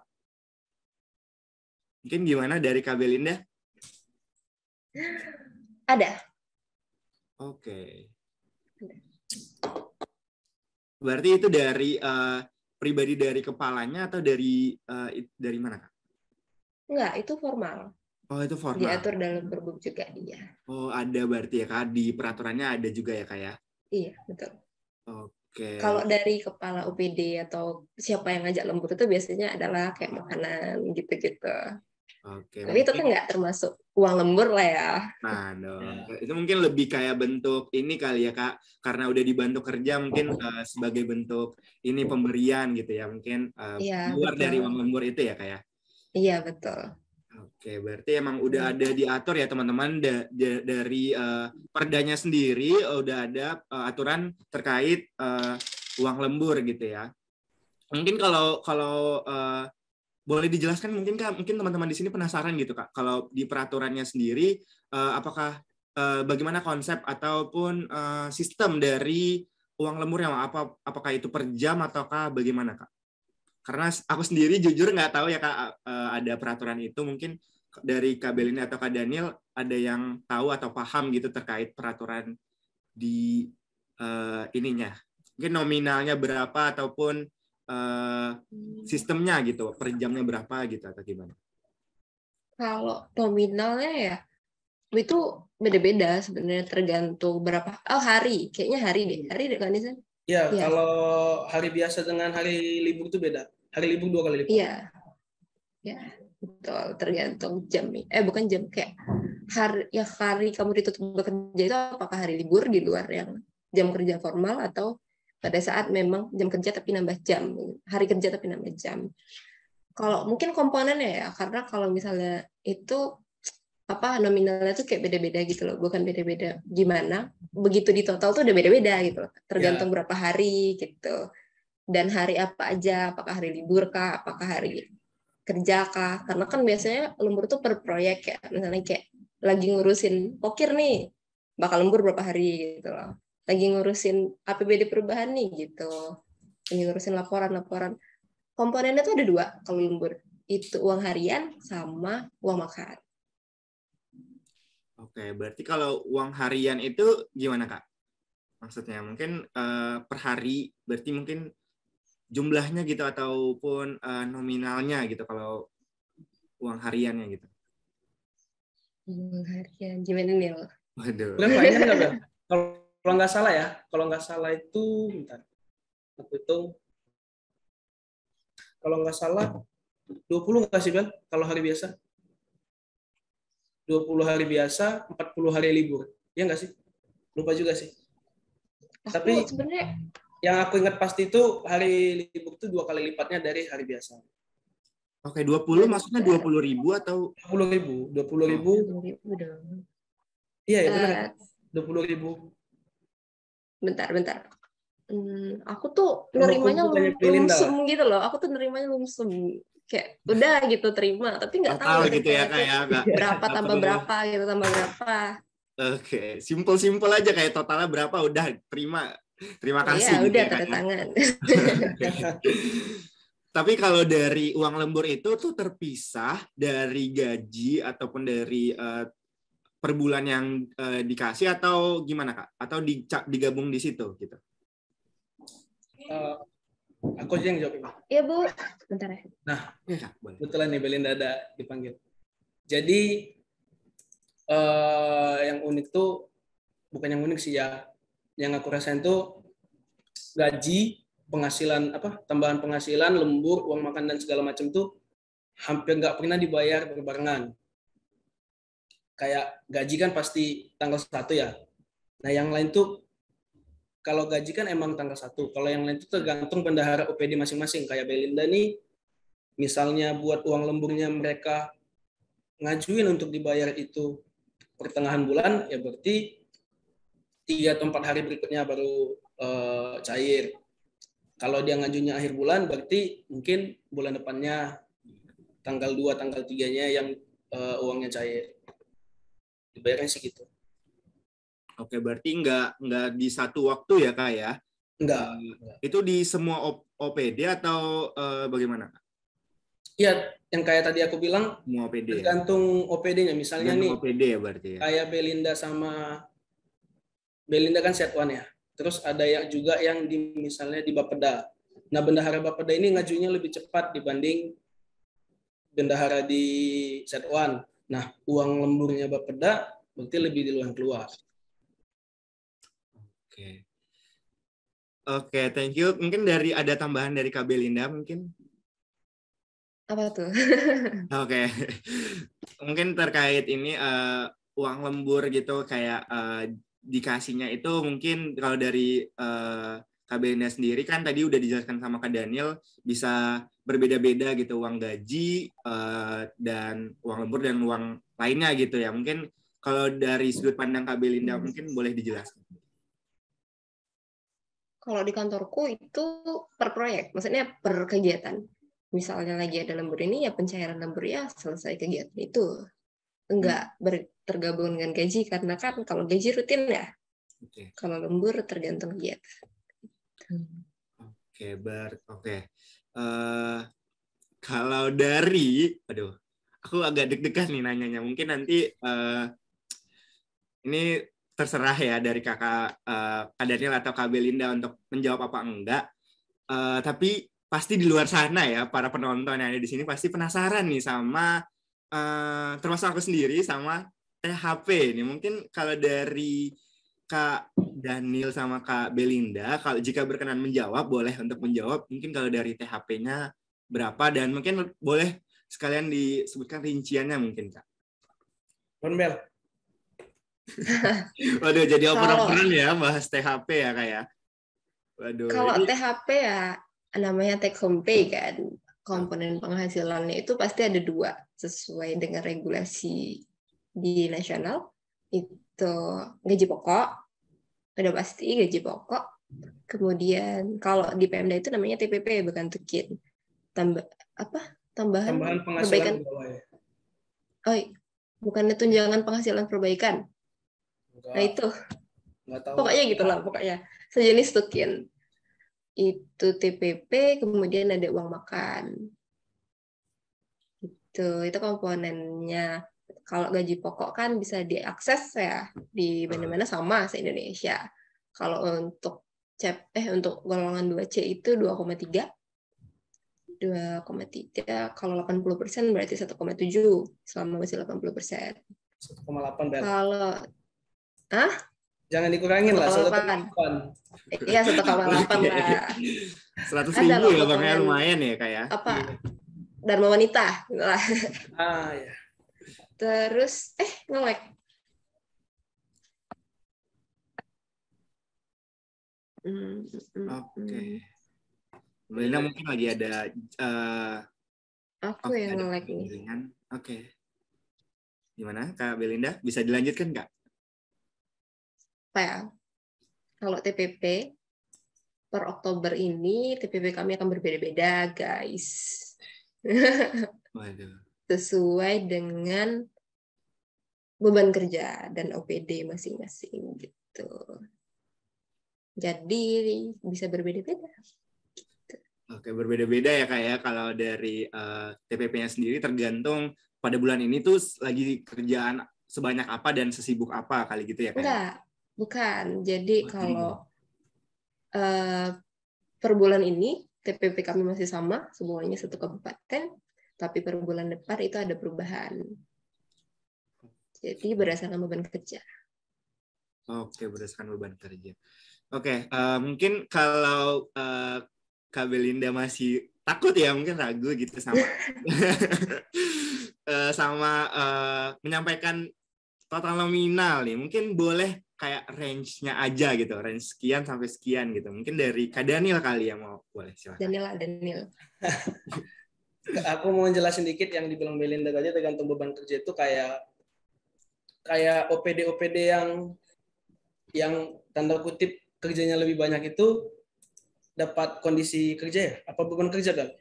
Mungkin gimana dari Kak Belinda? Ada. Oke. Berarti itu dari pribadi dari kepalanya atau dari mana Kak? Enggak, itu formal. Oh, itu formal. Diatur dalam Perbup juga, iya. Oh, ada berarti ya Kak, di peraturannya ada juga ya Kak ya? Iya, betul. Oke. Kalau dari kepala UPD atau siapa yang ngajak lembur itu biasanya adalah kayak makanan gitu-gitu. Oke. Tapi itu kan nggak termasuk uang lembur lah ya. Nah, dong. Itu mungkin lebih kayak bentuk ini kali ya Kak, karena udah dibantu kerja mungkin sebagai bentuk ini pemberian gitu ya, mungkin luar dari uang lembur itu ya Kak ya? Iya, betul. Oke, berarti emang udah ada diatur ya teman-teman dari perdanya sendiri udah ada aturan terkait uang lembur gitu ya. Mungkin kalau boleh dijelaskan mungkin Kak, mungkin teman-teman di sini penasaran gitu Kak, kalau di peraturannya sendiri apakah bagaimana konsep ataupun sistem dari uang lembur yang apakah itu per jam ataukah bagaimana Kak? Karena aku sendiri jujur nggak tahu ya Kak ada peraturan itu, mungkin dari Kak Belinda atau Kak Daniel ada yang tahu atau paham gitu terkait peraturan di ininya. Mungkin nominalnya berapa ataupun sistemnya gitu, per jamnya berapa gitu atau gimana? Kalau nominalnya ya itu beda-beda sebenarnya, tergantung berapa hari, kayaknya hari deh kan Nisan? Ya, kalau hari biasa dengan hari libur itu beda. Hari libur 2 kali lipat. Iya. Ya, betul, tergantung jam. Bukan jam, kayak hari kamu ditutup bekerja itu apakah hari libur di luar yang jam kerja formal atau pada saat memang jam kerja tapi nambah jam, hari kerja tapi nambah jam. Kalau mungkin komponennya ya, karena kalau misalnya itu nominalnya tuh kayak beda-beda gitu loh, bukan beda-beda gimana, begitu di total tuh udah beda-beda gitu loh, tergantung berapa hari gitu, dan hari apa aja, apakah hari libur kah, apakah hari kerja kah, karena kan biasanya lembur tuh per proyek ya, misalnya kayak lagi ngurusin pokir nih, bakal lembur berapa hari gitu loh, lagi ngurusin APBD perubahan nih gitu, lagi ngurusin laporan, komponennya tuh ada 2 kalau lembur, itu uang harian sama uang makan. Oke, berarti kalau uang harian itu gimana Kak? Maksudnya mungkin per hari, berarti mungkin jumlahnya gitu ataupun nominalnya gitu kalau uang hariannya gitu. Uang harian gimana nih? Waduh. Berapa ingat nggak Bel? Kalau nggak salah ya, kalau nggak salah itu, bentar, aku hitung. Kalau nggak salah 20 nggak sih Bel? Kalau hari biasa? 20 hari biasa, 40 hari libur. Ya nggak sih? Lupa juga sih. Tapi sebenarnya yang aku ingat pasti itu hari libur itu 2 kali lipatnya dari hari biasa. Oke, 20 maksudnya 20.000 atau 20.000 dong. Iya ya benar. 20.000. Bentar. Aku tuh nerimanya lumsum gitu loh. Aku tuh nerimanya lumsum. Kayak udah gitu terima, tapi nggak tahu gitu ya kayak berapa tambah berapa gitu, tambah berapa. Oke, simpel aja kayak totalnya berapa udah terima kasih. Iya, udah tanda tangan. Tapi kalau dari uang lembur itu tuh terpisah dari gaji ataupun dari per bulan yang dikasih atau gimana Kak? Atau digabung di situ gitu? Aku aja yang jawab. Iya Bu, bentar ya. Nah, Ya Kak, boleh. kebetulan nih Belinda ada dipanggil. Jadi yang unik tuh, bukan yang unik sih ya, yang aku rasain tuh gaji, penghasilan tambahan penghasilan, lembur, uang makan dan segala macam tuh hampir nggak pernah dibayar berbarengan. Kayak gaji kan pasti tanggal 1 ya. Nah yang lain tuh kalau gaji kan emang tanggal 1. Kalau yang lain tuh tergantung bendahara OPD masing-masing. Kayak Belinda nih, misalnya buat uang lemburnya mereka ngajuin untuk dibayar itu pertengahan bulan, ya berarti 3 atau 4 hari berikutnya baru cair. Kalau dia ngajunya akhir bulan, berarti mungkin bulan depannya tanggal 2, tanggal 3-nya yang uangnya cair. Dibayarnya sih gitu. Oke, berarti nggak di satu waktu ya Kak ya? Enggak. Itu di semua OPD atau bagaimana Kak? Iya, yang kayak tadi aku bilang, Semua OPD ya? tergantung OPD-nya. Misalnya Tergantung nih, OPD ya berarti ya? kayak Belinda kan set one ya. Terus ada yang juga yang misalnya di Bapeda. Nah, bendahara Bapeda ini ngajunya lebih cepat dibanding bendahara di set one. Nah, uang lemburnya Bapeda berarti lebih duluan keluar. Oke. Oke, thank you. Mungkin ada tambahan dari Kak Belinda mungkin? Apa tuh? Oke. Mungkin terkait ini uang lembur gitu kayak dikasihnya itu mungkin kalau dari Kak Belinda sendiri kan tadi udah dijelaskan sama Kak Daniel bisa berbeda-beda gitu uang gaji dan uang lembur dan uang lainnya gitu ya. Mungkin kalau dari sudut pandang Kak Belinda mungkin boleh dijelaskan. Kalau di kantorku itu per proyek, maksudnya per kegiatan. Misalnya lagi ada lembur ini, ya pencairan lembur ya selesai kegiatan itu. Enggak tergabung dengan gaji, karena kan kalau gaji rutin ya. Oke. Kalau lembur tergantung kegiatan. Oke. Kalau dari, aku agak deg-degan nih nanyanya. Mungkin nanti ini terserah ya dari Kak Daniel atau Kak Belinda untuk menjawab apa enggak. Tapi pasti di luar sana ya para penonton yang ada di sini pasti penasaran nih sama termasuk aku sendiri sama THP ini. Mungkin kalau dari Kak Daniel sama Kak Belinda, kalau jika berkenan menjawab boleh untuk menjawab. Mungkin kalau dari THP-nya berapa dan mungkin boleh sekalian disebutkan rinciannya mungkin Kak. Bel. Waduh, jadi oper-operan ya bahas THP ya Kak ya. Waduh. Kalau ini... THP ya namanya take home pay kan. Komponen penghasilannya itu pasti ada 2 sesuai dengan regulasi di nasional. Itu gaji pokok, udah pasti gaji pokok. Kemudian kalau di Pemda itu namanya TPP, bukan tukin. Tambahan penghasilan perbaikan. Oh, bukannya tunjangan penghasilan perbaikan. Nah itu, pokoknya gitulah, pokoknya sejenis tukin. Itu TPP, kemudian ada uang makan. Itu komponennya. Kalau gaji pokok kan bisa diakses ya di mana-mana sama se-Indonesia. Kalau untuk untuk golongan 2C itu 2,3. 2,3. Kalau 80% berarti 1,7 selama masih 80%. 1,8 Bel. Kalau jangan dikurangin 1,8. lah, 1,8. Iya, 1,8 lah. 100.000 ya Bang, lumayan ya kayak. Dharma wanita gitu lah. Ya. Terus nge-lag. Oke. Belinda mungkin lagi ada aku yang nge-lag nih. Oke. Gimana Kak Belinda? Bisa dilanjutkan Kak? Apa ya? Kalau TPP per Oktober ini TPP kami akan berbeda-beda, guys. Waduh. Sesuai dengan beban kerja dan OPD masing-masing gitu. Jadi bisa berbeda-beda. Gitu. Oke, berbeda-beda ya Kak ya. Kalau dari TPP-nya sendiri tergantung pada bulan ini tuh lagi kerjaan sebanyak apa dan sesibuk apa kali gitu ya Kak ya? Enggak, bukan. Jadi kalau per bulan ini TPP kami masih sama, semuanya satu kabupaten, tapi per bulan depan itu ada perubahan. Jadi berdasarkan beban kerja. Oke, berdasarkan beban kerja. Oke, mungkin kalau Kak Belinda masih takut ya, mungkin ragu gitu sama sama menyampaikan total nominal nih, mungkin boleh kayak range-nya aja gitu, range sekian sampai sekian gitu. Mungkin dari Kak Daniel kali ya, mau boleh silakan. Daniel. Aku mau jelasin dikit yang dibilang Belinda tadi, tergantung beban kerja itu kayak OPD yang tanda kutip kerjanya lebih banyak itu dapat kondisi kerja ya? Apa beban kerja kan?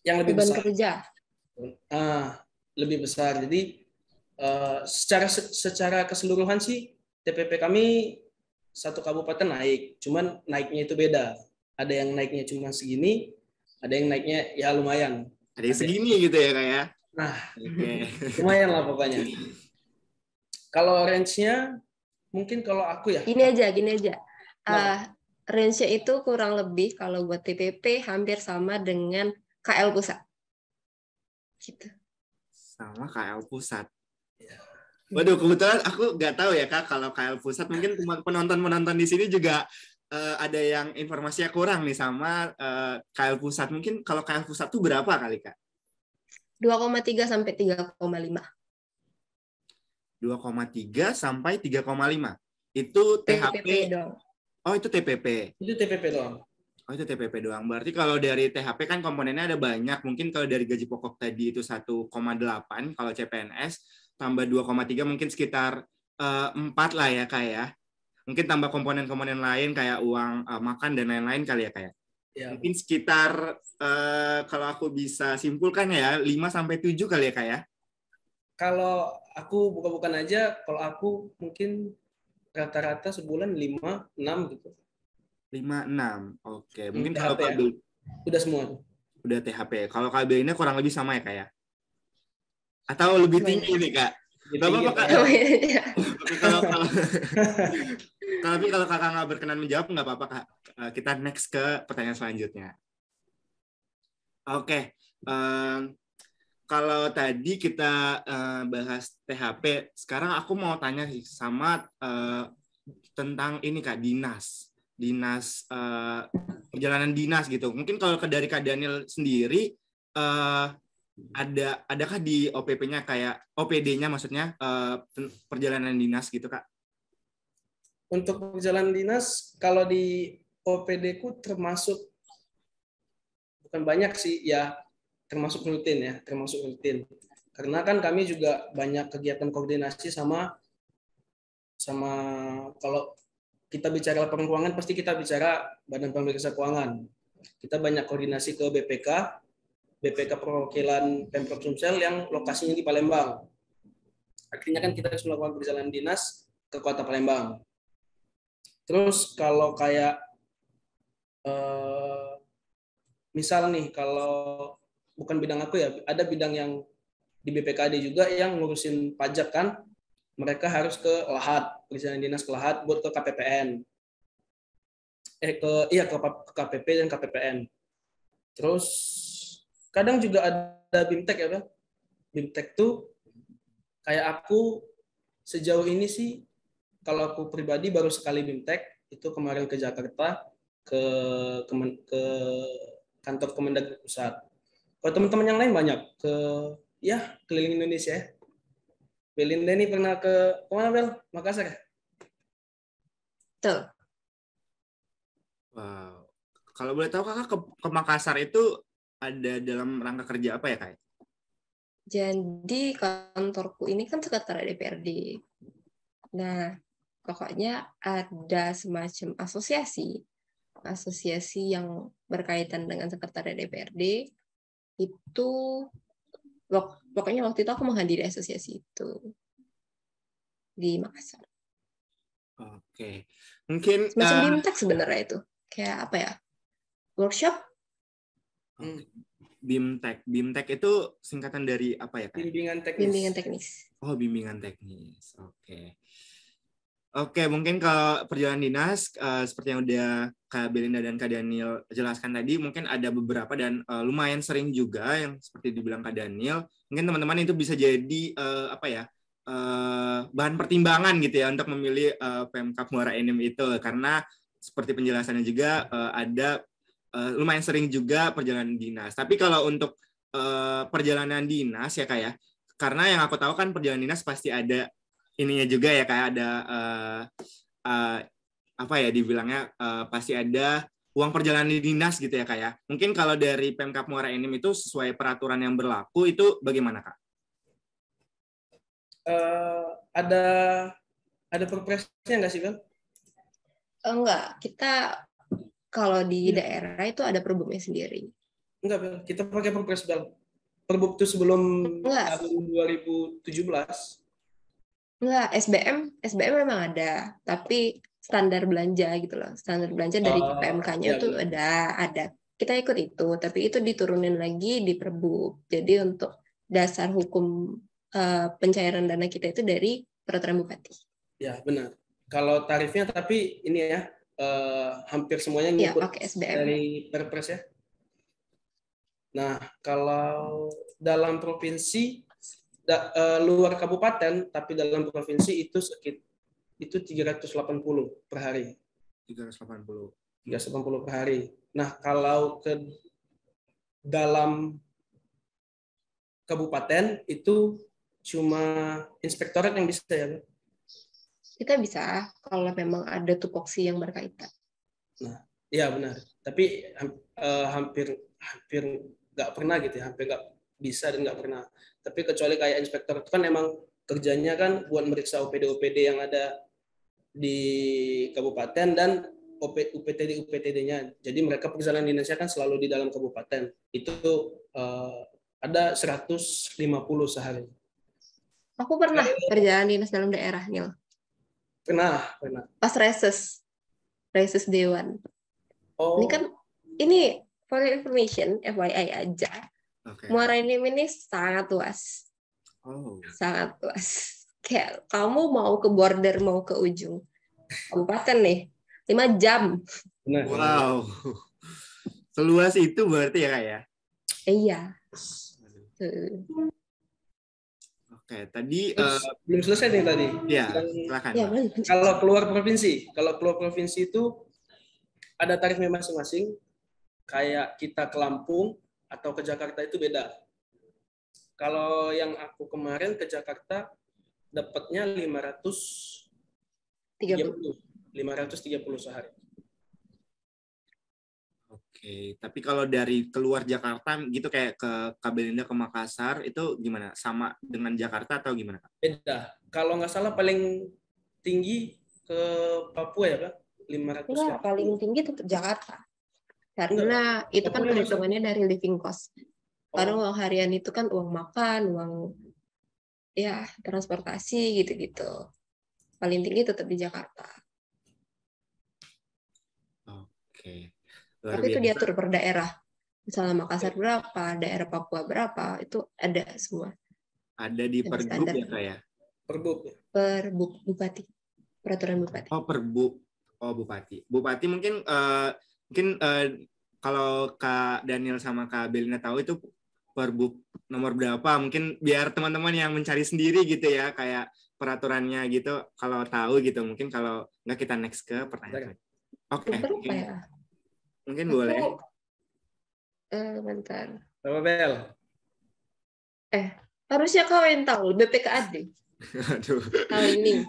Yang lebih Beban besar. kerja. Lebih besar. Jadi secara keseluruhan sih TPP kami satu kabupaten naik, cuman naiknya itu beda. Ada yang naiknya cuma segini, ada yang naiknya ya lumayan. Ada yang segini gitu ya kayak. Nah, Oke. lumayan lah pokoknya. Kalau range-nya mungkin kalau aku ya. Gini aja. Range-nya itu kurang lebih kalau buat TPP hampir sama dengan KL pusat. Gitu. Sama KL pusat. Waduh, kebetulan aku nggak tahu ya Kak, kalau KL pusat mungkin penonton di sini juga ada yang informasinya kurang nih sama KL pusat. Mungkin kalau KL pusat tuh berapa kali Kak? 2,3 sampai 3,5. 2,3 sampai 3,5. Itu THP. dong. Oh, itu TPP. Itu TPP doang. Oh, itu TPP doang. Berarti kalau dari THP kan komponennya ada banyak. Mungkin kalau dari gaji pokok tadi itu 1,8 kalau CPNS, tambah 2,3 mungkin sekitar 4 lah ya Kak ya. Mungkin tambah komponen-komponen lain kayak uang makan dan lain-lain kali ya Kak ya. Ya. Mungkin sekitar kalau aku bisa simpulkan ya 5 sampai 7 kali ya Kak ya. Kalau aku buka-bukan aja, kalau aku mungkin rata-rata sebulan 5-6 gitu. 5-6. Oke. Mungkin THP kalau kabel ya? Udah semua tuh. Udah THP. Kalau kabel ini kurang lebih sama ya Kak ya? Atau lebih tinggi nih Kak? Gak apa-apa Kak. Tapi kalau Kakak nggak berkenan menjawab nggak apa-apa Kak. Kita next ke pertanyaan selanjutnya. Oke. Kalau tadi kita bahas THP, sekarang aku mau tanya sama tentang ini Kak, dinas perjalanan dinas gitu. Mungkin kalau dari Kak Daniel sendiri adakah di OPP-nya kayak OPD-nya maksudnya perjalanan dinas gitu Kak? Untuk perjalanan dinas kalau di OPD-ku termasuk bukan banyak sih ya, termasuk rutin. Karena kan kami juga banyak kegiatan koordinasi sama kalau kita bicara laporan keuangan pasti kita bicara Badan Pemeriksa Keuangan. Kita banyak koordinasi ke BPK perwakilan Pemprov Sumsel yang lokasinya di Palembang. Akhirnya kan kita harus melakukan perjalanan dinas ke Kota Palembang. Terus kalau kayak misal nih kalau bukan bidang aku ya, ada bidang yang di BPKD juga yang ngurusin pajak kan, mereka harus ke Lahat, perjalanan dinas ke Lahat buat ke KPPN. Ke KPP dan KPPN. Terus kadang juga ada BIMTEK ya Bang. BIMTEK tuh kayak aku sejauh ini sih kalau aku pribadi baru sekali BIMTEK, itu kemarin ke Jakarta ke kantor Kemendagri pusat. Kalau teman-teman yang lain banyak keliling Indonesia ya. Belinda ini pernah ke mana Bel? Makassar ya? Tuh. Wow. Kalau boleh tahu Kakak ke Makassar itu ada dalam rangka kerja apa ya Kak? Jadi kantorku ini kan sekretariat DPRD. Nah, pokoknya ada semacam asosiasi yang berkaitan dengan sekretariat DPRD itu. Pokoknya waktu itu aku menghadiri asosiasi itu di Makassar. Oke, mungkin semacam BIMTEK sebenarnya itu, kayak apa ya, workshop BIMTEK itu singkatan dari apa ya, Kak? Bimbingan teknis. Bimbingan teknis. Oh, bimbingan teknis. Oke, mungkin kalau perjalanan dinas seperti yang udah Kak Belinda dan Kak Daniel jelaskan tadi, mungkin ada beberapa dan lumayan sering juga yang seperti dibilang Kak Daniel. Mungkin teman-teman itu bisa jadi bahan pertimbangan gitu ya untuk memilih Pemkab Muara Enim itu, karena seperti penjelasannya juga ada lumayan sering juga perjalanan dinas. Tapi kalau untuk perjalanan dinas ya Kak ya, karena yang aku tahu kan perjalanan dinas pasti ada ininya juga ya, kayak ada apa ya dibilangnya, pasti ada uang perjalanan dinas gitu ya Kak ya. Mungkin kalau dari Pemkab Muara Enim itu sesuai peraturan yang berlaku itu bagaimana Kak? Ada perpresnya nggak sih Bang? Enggak, kita kalau di daerah itu ada perbumnya sendiri. Enggak Bang, kita pakai perpres Bang. Perbuk itu sebelum tahun 2017. Enggak, SBM memang ada, tapi standar belanja gitu loh. Standar belanja dari PMK-nya itu ada. Kita ikut itu, tapi itu diturunin lagi di Perbuk. Jadi untuk dasar hukum pencairan dana kita itu dari peraturan bupati. Ya, benar. Kalau tarifnya tapi ini ya hampir semuanya ngikut pakai SBM. Dari Perpres ya. Nah, kalau dalam provinsi luar kabupaten tapi dalam provinsi itu 380 per hari. 380 per hari. Nah, kalau ke dalam kabupaten itu cuma inspektorat yang bisa ya. Kita bisa kalau memang ada tupoksi yang berkaitan. Nah, iya benar. Tapi hampir nggak pernah gitu ya, hampir nggak bisa dan nggak pernah. Tapi kecuali kayak inspektor itu kan emang kerjanya kan buat meriksa OPD yang ada di kabupaten dan UPTD-nya. Jadi mereka perjalanan dinasnya kan selalu di dalam kabupaten. Itu ada 150 sehari. Aku pernah perjalanan dinas dalam daerah, Nil. Pernah. Pas reses Dewan. Oh. Ini for information, FYI aja. Okay. Muara Enim ini sangat luas. Sangat luas. Kayak kamu mau ke border, mau ke ujung kabupaten nih, 5 jam. Benar. Wow. Seluas itu berarti ya Kak ya? Iya. Oke, tadi belum selesai nih tadi. Iya, silakan. Ya, kalau keluar provinsi itu ada tarifnya masing-masing. Kayak kita ke Lampung atau ke Jakarta itu beda. Kalau yang aku kemarin ke Jakarta dapatnya 530 sehari. Oke, tapi kalau dari keluar Jakarta gitu kayak ke Belinda ke Makassar itu gimana? Sama dengan Jakarta atau gimana? Beda. Kalau nggak salah paling tinggi ke Papua ya Pak? 500. Enggak, paling tinggi tetap Jakarta. Karena itu kan perhitungannya dari living cost. Karena uang harian itu kan uang makan, uang ya transportasi gitu-gitu. Paling tinggi tetap di Jakarta. Oke. Tapi itu diatur per daerah. Misalnya Makassar berapa, daerah Papua berapa, itu ada semua. Ada di Pergub ya Kak ya? Per bupati. Peraturan bupati. Bupati. Bupati mungkin kalau Kak Daniel sama Kak Belinda tahu itu Perbup nomor berapa, mungkin biar teman-teman yang mencari sendiri gitu ya, kayak peraturannya gitu, kalau tahu gitu, mungkin kalau nggak kita next ke pertanyaan. Oke. Mungkin boleh. Bentar. Berapa Bel? Harusnya kau yang tahu, BPKAD. Aduh. Kali ini.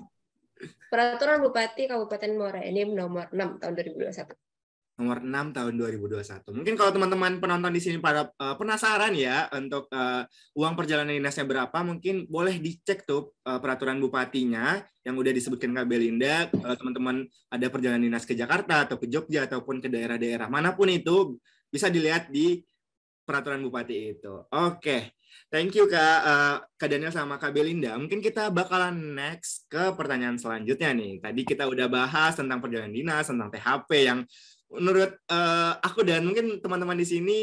Peraturan Bupati Kabupaten Muara Enim nomor 6 tahun 2021. Nomor 6 tahun 2021. Mungkin kalau teman-teman penonton di sini pada penasaran ya untuk uang perjalanan dinasnya berapa, mungkin boleh dicek tuh peraturan bupatinya yang udah disebutkan Kak Belinda. Kalau teman-teman ada perjalanan dinas ke Jakarta atau ke Jogja ataupun ke daerah-daerah manapun itu, bisa dilihat di peraturan bupati itu. Oke. Thank you Kak Daniel sama Kak Belinda. Mungkin kita bakalan next ke pertanyaan selanjutnya nih. Tadi kita udah bahas tentang perjalanan dinas, tentang THP yang menurut aku dan mungkin teman-teman di sini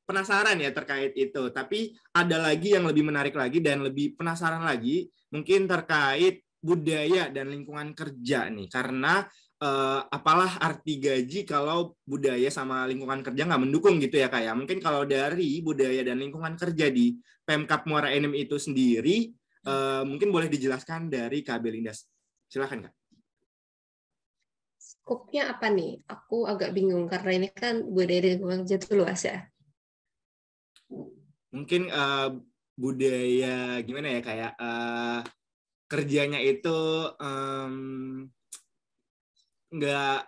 penasaran ya terkait itu. Tapi ada lagi yang lebih menarik lagi dan lebih penasaran lagi mungkin terkait budaya dan lingkungan kerja nih. Karena apalah arti gaji kalau budaya sama lingkungan kerja nggak mendukung gitu ya Kak ya. Mungkin kalau dari budaya dan lingkungan kerja di Pemkab Muara Enim itu sendiri, mungkin boleh dijelaskan dari Kak Belinda. Silakan Kak. Skopnya apa nih? Aku agak bingung karena ini kan budaya dan lingkungan kerja itu luas ya. Mungkin budaya gimana ya kayak kerjanya itu nggak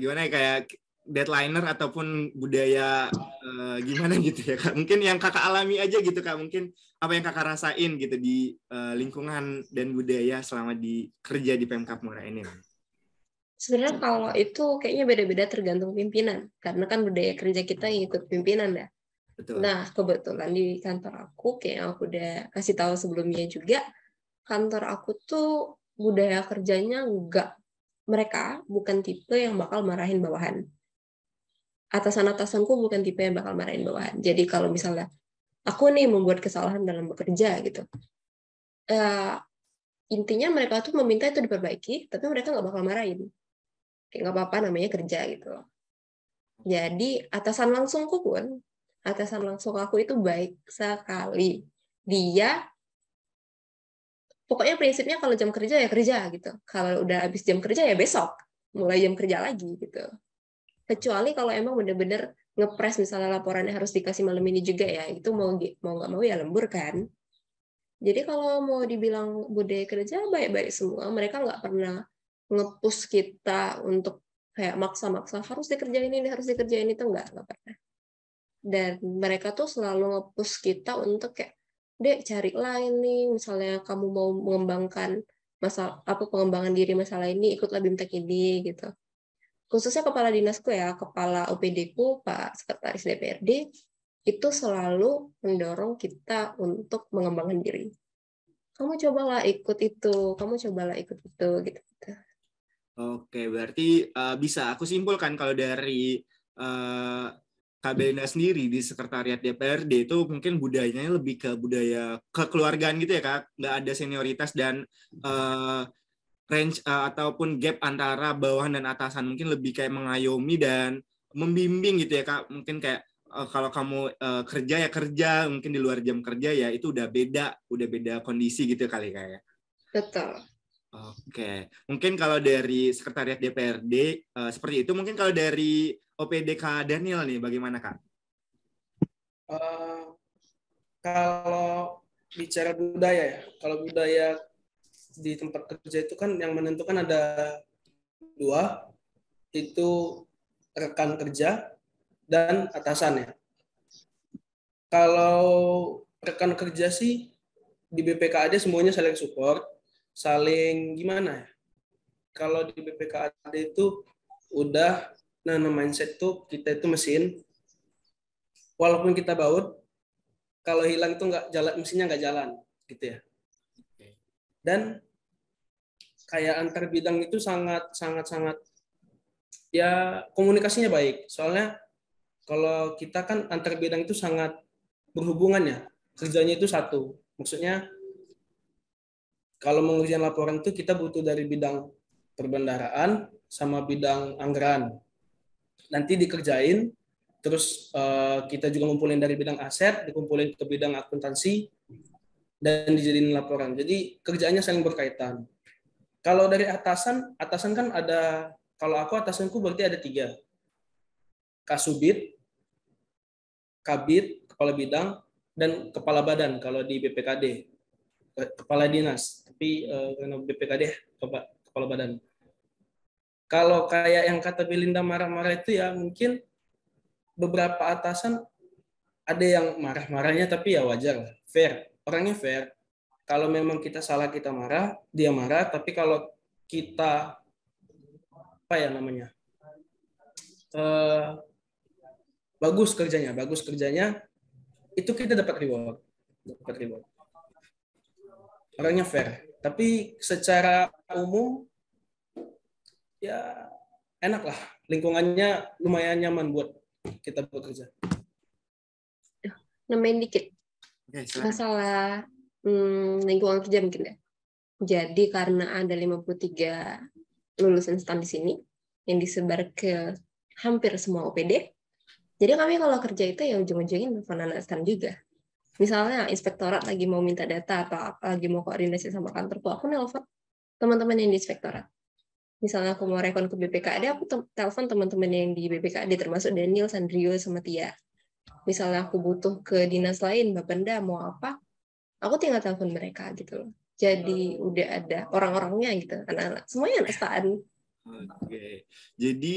gimana ya kayak deadliner ataupun budaya gimana gitu ya Kak. Mungkin yang Kakak alami aja gitu Kak. Mungkin apa yang Kakak rasain gitu di lingkungan dan budaya selama di kerja di Pemkab Muara Enim. Sebenarnya kalau itu kayaknya beda-beda tergantung pimpinan. Karena kan budaya kerja kita yang ikut pimpinan ya. Betul. Nah, kebetulan di kantor aku, kayak yang aku udah kasih tahu sebelumnya juga, kantor aku tuh budaya kerjanya enggak. Mereka bukan tipe yang bakal marahin bawahan. Atasan-atasanku bukan tipe yang bakal marahin bawahan. Jadi kalau misalnya aku nih membuat kesalahan dalam bekerja gitu, intinya mereka tuh meminta itu diperbaiki, tapi mereka nggak bakal marahin. Kayak nggak apa-apa namanya kerja gitu loh. Jadi atasan langsungku pun, atasan langsung aku itu baik sekali. Dia pokoknya prinsipnya kalau jam kerja ya kerja gitu. Kalau udah habis jam kerja ya besok mulai jam kerja lagi gitu. Kecuali kalau emang bener-bener ngepres misalnya laporannya harus dikasih malam ini juga ya, itu mau nggak mau ya lembur kan. Jadi kalau mau dibilang budaya kerja baik-baik semua, mereka nggak pernah nge-push kita untuk kayak maksa-maksa harus dikerjain ini tuh nggak pernah. Dan mereka tuh selalu nge-push kita untuk kayak, Dek, cari lain nih, misalnya kamu mau mengembangkan pengembangan diri masalah ini, ikutlah BIMTEK ini gitu. Khususnya kepala dinasku ya, kepala OPD-ku, Pak Sekretaris DPRD, itu selalu mendorong kita untuk mengembangkan diri. Kamu cobalah ikut itu, gitu. Oke, berarti bisa aku simpulkan kalau dari Kak Belinda sendiri di Sekretariat DPRD itu mungkin budayanya lebih ke budaya kekeluargaan gitu ya Kak, nggak ada senioritas dan range ataupun gap antara bawahan dan atasan, mungkin lebih kayak mengayomi dan membimbing gitu ya Kak, mungkin kayak kalau kamu kerja ya kerja, mungkin di luar jam kerja ya itu udah beda kondisi gitu kali kayak. Betul. Oke, mungkin kalau dari Sekretariat DPRD seperti itu. Mungkin kalau dari OPD Kak Daniel nih, bagaimana Kak? Kalau bicara budaya ya, kalau budaya di tempat kerja itu kan yang menentukan ada dua, itu rekan kerja dan atasannya. Kalau rekan kerja sih di BPKAD semuanya saling support, saling gimana ya? Kalau di BPKAD itu udah mindset tuh kita itu mesin, walaupun kita baut, kalau hilang itu nggak jalan, mesinnya nggak jalan gitu ya. Dan kayak antar bidang itu sangat ya komunikasinya baik. Soalnya kalau kita kan antar bidang itu sangat berhubungan ya, kerjanya itu satu. Maksudnya kalau mengerjakan laporan itu kita butuh dari bidang perbendaharaan sama bidang anggaran. Nanti dikerjain, terus kita juga ngumpulin dari bidang aset, dikumpulin ke bidang akuntansi, dan dijadiin laporan. Jadi kerjaannya saling berkaitan. Kalau dari atasan kan ada, kalau aku atasanku berarti ada 3. Kasubit, kabit, kepala bidang, dan kepala badan kalau di BPKD. Kepala dinas, tapi karena BPKD kepala badan. Kalau kayak yang kata Belinda marah-marah itu ya mungkin beberapa atasan ada yang marah-marahnya tapi ya wajar, fair. Orangnya fair. Kalau memang kita salah kita marah, dia marah, tapi kalau kita apa ya namanya? Bagus kerjanya, itu kita dapat reward. Orangnya fair. Tapi secara umum ya enak lah, lingkungannya lumayan nyaman buat kita bekerja. Nambahin dikit. Oke, silakan. Masalah lingkungan kerja mungkin ya. Jadi karena ada 53 lulusan STAN di sini yang disebar ke hampir semua OPD. Jadi kami kalau kerja itu ya ujung-ujungnya nelfon anak STAN juga. Misalnya inspektorat lagi mau minta data atau lagi mau koordinasi sama kantorku, aku nelfon teman-teman yang di inspektorat. Misalnya aku mau rekon ke BPKD, aku telepon teman-teman yang di BPKD termasuk Daniel, Sandrio, sama Tia. Misalnya aku butuh ke dinas lain, Bapenda mau apa, aku tinggal telepon mereka gitu loh. Jadi udah ada orang-orangnya gitu, anak-anak semuanya anak STAN. Oke, jadi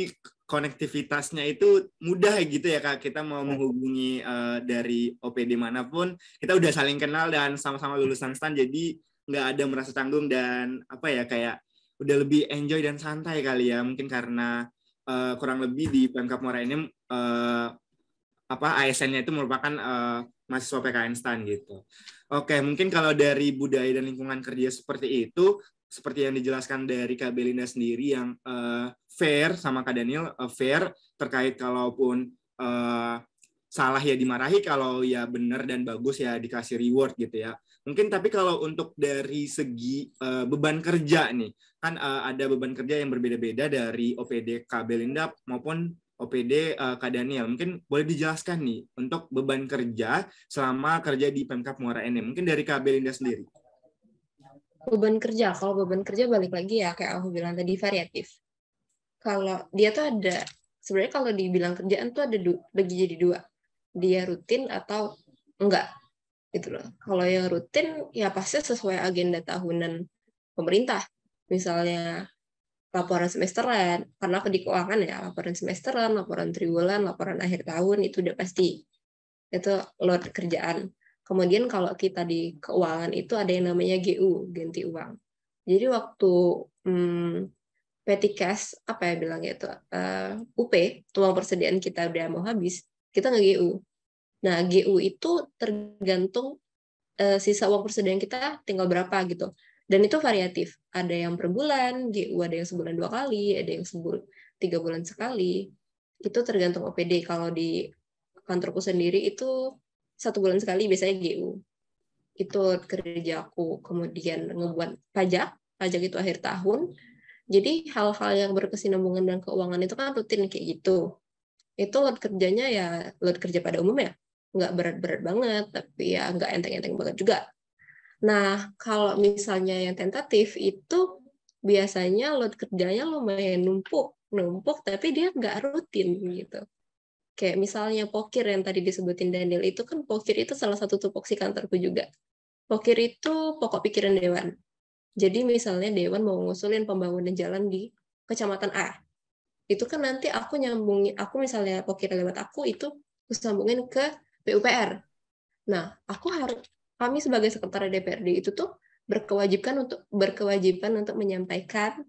konektivitasnya itu mudah gitu ya Kak. Kita mau menghubungi dari OPD manapun, kita udah saling kenal dan sama-sama lulusan STAN, jadi nggak ada merasa canggung dan apa ya, kayak udah lebih enjoy dan santai kali ya. Mungkin karena kurang lebih di Pemkab Muara Enim ASN-nya itu merupakan mahasiswa PKN STAN gitu. Oke, mungkin kalau dari budaya dan lingkungan kerja seperti itu, seperti yang dijelaskan dari Kak Belinda sendiri yang fair sama Kak Daniel, fair terkait kalaupun salah ya dimarahi, kalau ya benar dan bagus ya dikasih reward gitu ya. Mungkin tapi kalau untuk dari segi beban kerja nih, kan ada beban kerja yang berbeda-beda dari OPD Kak Belinda maupun OPD Kak Daniel. Mungkin boleh dijelaskan nih untuk beban kerja selama kerja di Pemkab Muara Enim. Mungkin dari Kak Belinda sendiri. Beban kerja, kalau beban kerja balik lagi ya kayak aku bilang tadi variatif. Kalau dia tuh ada, sebenarnya kalau dibilang kerjaan tuh ada bagi jadi dua. Dia rutin atau enggak gitu loh. Kalau yang rutin ya pasti sesuai agenda tahunan pemerintah. Misalnya laporan semesteran, karena aku di keuangan ya, laporan semesteran, laporan triwulan, laporan akhir tahun itu udah pasti. Itu load kerjaan. Kemudian kalau kita di keuangan itu ada yang namanya GU, ganti uang. Jadi waktu Petikas, apa ya bilangnya itu, UP, uang persediaan kita udah mau habis, kita nge-GU. Nah, GU itu tergantung sisa uang persediaan kita tinggal berapa gitu. Dan itu variatif. Ada yang per bulan, GU ada yang sebulan 2 kali, ada yang 3 bulan sekali. Itu tergantung OPD. Kalau di kantorku sendiri itu 1 bulan sekali biasanya GU. Itu kerjaku. Kemudian ngebuat pajak itu akhir tahun. Jadi hal-hal yang berkesinambungan dengan keuangan itu kan rutin kayak gitu. Itu load kerjanya ya load kerja pada umumnya. Nggak berat-berat banget, tapi ya nggak enteng-enteng banget juga. Nah, kalau misalnya yang tentatif itu biasanya load kerjanya lumayan numpuk, tapi dia nggak rutin gitu. Kayak misalnya pokir yang tadi disebutin Daniel, itu kan pokir itu salah satu tupoksi kantorku juga. Pokir itu pokok pikiran dewan. Jadi misalnya dewan mau ngusulin pembangunan jalan di kecamatan A. Itu kan nanti aku misalnya pokir lewat aku itu sambungin ke PUPR. Nah, kami sebagai sekretariat DPRD itu tuh berkewajiban untuk menyampaikan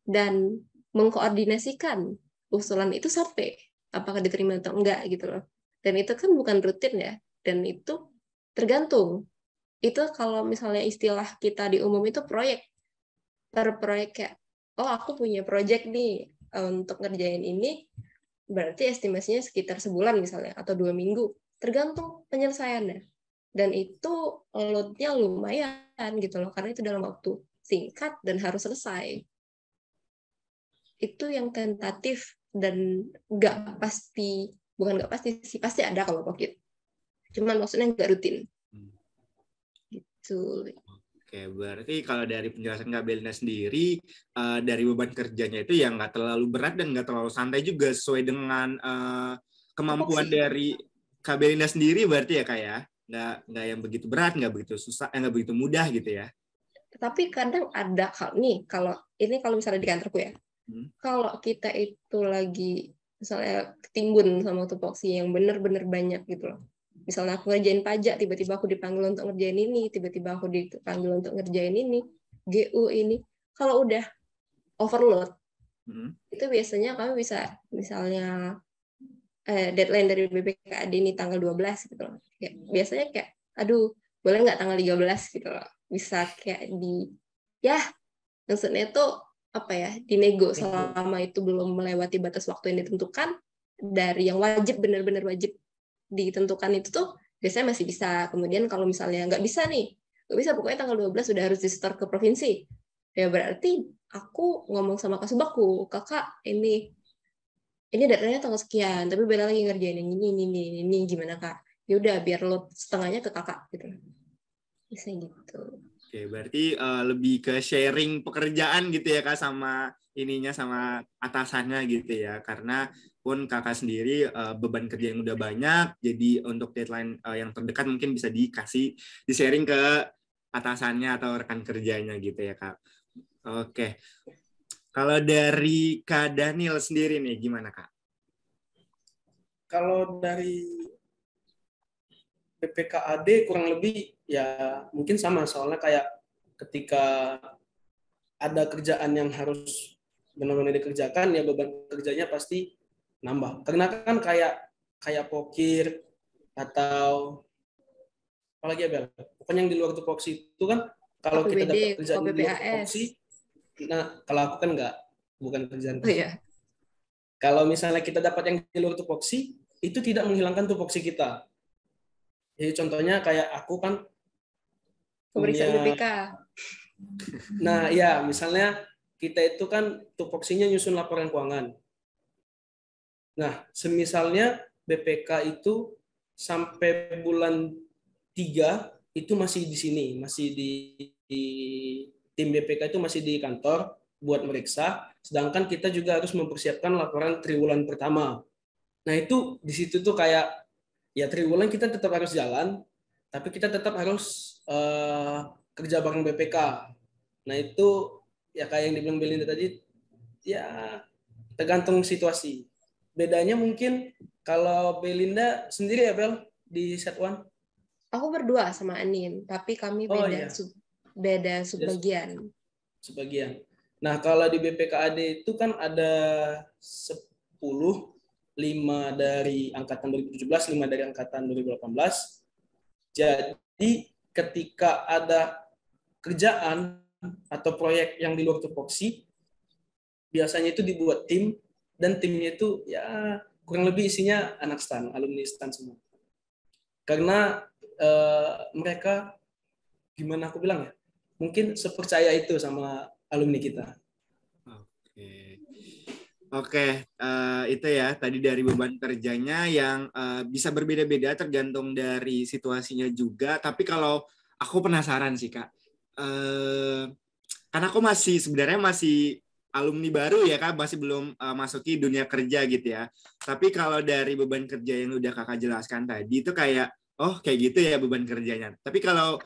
dan mengkoordinasikan usulan itu sampai apakah diterima atau enggak gitu loh. Dan itu kan bukan rutin ya, dan itu tergantung. Itu kalau misalnya istilah kita di umum itu proyek per proyek, kayak aku punya proyek nih untuk ngerjain ini, berarti estimasinya sekitar sebulan misalnya atau 2 minggu, tergantung penyelesaiannya. Dan itu load-nya lumayan gitu loh, karena itu dalam waktu singkat dan harus selesai. Itu yang tentatif dan nggak pasti, bukan nggak pasti sih, pasti ada kalau COVID. Cuman maksudnya nggak rutin. Gitu. Oke, berarti kalau dari penjelasan Kak Belinda sendiri, dari beban kerjanya itu yang nggak terlalu berat dan nggak terlalu santai juga, sesuai dengan kemampuan dari Kak Belinda sendiri berarti ya Kak ya? Nggak yang begitu berat, nggak begitu susah, nggak begitu mudah gitu ya? Tapi kadang ada kalau misalnya di kantorku ya, kalau kita itu lagi misalnya ketimbun sama tupoksi yang benar-benar banyak gitu loh. Misalnya aku ngerjain pajak, tiba-tiba aku dipanggil untuk ngerjain ini, tiba-tiba aku dipanggil untuk ngerjain ini, GU ini. Kalau udah overload, itu biasanya kami bisa misalnya deadline dari BPKD ini tanggal 12 gitu loh. Biasanya kayak, aduh, boleh nggak tanggal 13 gitu loh. Bisa kayak maksudnya tuh dinego selama itu belum melewati batas waktu yang ditentukan, dari yang wajib, benar-benar wajib ditentukan itu tuh biasanya masih bisa. Kemudian kalau misalnya nggak bisa pokoknya tanggal 12 sudah harus di-store ke provinsi, ya berarti aku ngomong sama Kasubagku, kakak ini datanya tanggal sekian, tapi Bella lagi ngerjain yang ini, gimana kak? Ya udah biar load setengahnya ke kakak gitu. Bisa gitu. Oke, berarti lebih ke sharing pekerjaan gitu ya kak, sama atasannya gitu ya, karena pun kakak sendiri beban kerja yang udah banyak, jadi untuk deadline yang terdekat mungkin bisa di-sharing ke atasannya atau rekan kerjanya gitu ya kak. Oke, kalau dari Kak Daniel sendiri nih gimana kak? Kalau dari BPKAD kurang lebih ya mungkin sama, soalnya kayak ketika ada kerjaan yang harus benar-benar dikerjakan ya beban kerjanya pasti nambah. Karena kan kayak pokir atau apalagi ya Bel. Pokoknya yang di luar tupoksi itu kan kalau kita KPBD, dapat kerjaan di luar KPPAS. tupoksi, nah kalau aku kan bukan kerjaan. Oh iya. Kalau misalnya kita dapat yang di luar tupoksi, itu tidak menghilangkan tupoksi kita. Jadi contohnya kayak aku kan Pemeriksaan BPK. Nah, ya misalnya kita itu kan tupoksinya nyusun laporan keuangan. Nah, semisalnya BPK itu sampai bulan 3 itu masih di sini, masih di tim BPK itu masih di kantor buat meriksa, sedangkan kita juga harus mempersiapkan laporan triwulan pertama. Nah, itu di situ tuh kayak ya triwulan kita tetap harus jalan, tapi kita tetap harus kerja bareng BPK. Nah, itu ya kayak yang dibilang Belinda tadi, ya tergantung situasi. Bedanya mungkin kalau Belinda sendiri ya Bel di set one. Aku berdua sama Anin, tapi kami beda subbagian. Sebagian. Nah, kalau di BPKAD itu kan ada 10, 5 dari angkatan 2017, 5 dari angkatan 2018. Jadi ketika ada kerjaan atau proyek yang di luar tupoksi, biasanya itu dibuat tim, dan timnya itu ya kurang lebih isinya anak STAN, alumni STAN semua. Karena mereka, gimana aku bilang ya, mungkin sepercaya itu sama alumni kita. Oke, itu ya tadi dari beban kerjanya yang bisa berbeda-beda tergantung dari situasinya juga. Tapi kalau aku penasaran sih kak, karena aku sebenarnya masih alumni baru ya kak, masih belum masuki dunia kerja gitu ya. Tapi kalau dari beban kerja yang udah kakak jelaskan tadi itu kayak, oh kayak gitu ya beban kerjanya. Tapi kalau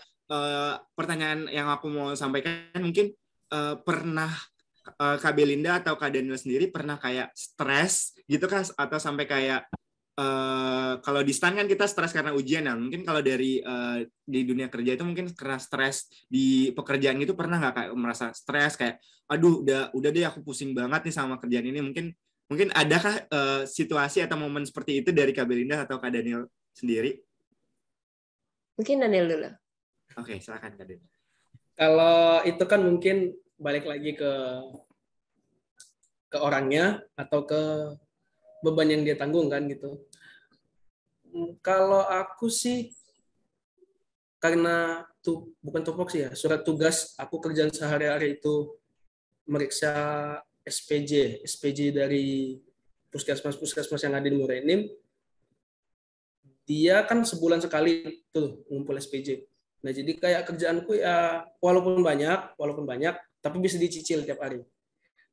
pertanyaan yang aku mau sampaikan mungkin pernah Kak Belinda atau Kak Daniel sendiri pernah kayak stres gitu kan, atau sampai kayak kalau di STAN kan kita stres karena ujian ya, mungkin kalau dari di dunia kerja itu mungkin karena stres di pekerjaan itu pernah nggak Kak merasa stres kayak aduh udah deh aku pusing banget nih sama kerjaan ini, mungkin adakah situasi atau momen seperti itu dari Kak Belinda atau Kak Daniel sendiri? Mungkin Daniel dulu. Oke, silakan Kak Daniel. Kalau itu kan mungkin balik lagi ke orangnya atau ke beban yang dia tanggung kan gitu. Kalau aku sih karena bukan tupoksi ya, surat tugas aku kerjaan sehari-hari itu meriksa SPJ dari puskesmas yang ada di Morenim. Dia kan sebulan sekali tuh ngumpul SPJ. Nah, jadi kayak kerjaanku ya walaupun banyak, tapi bisa dicicil tiap hari.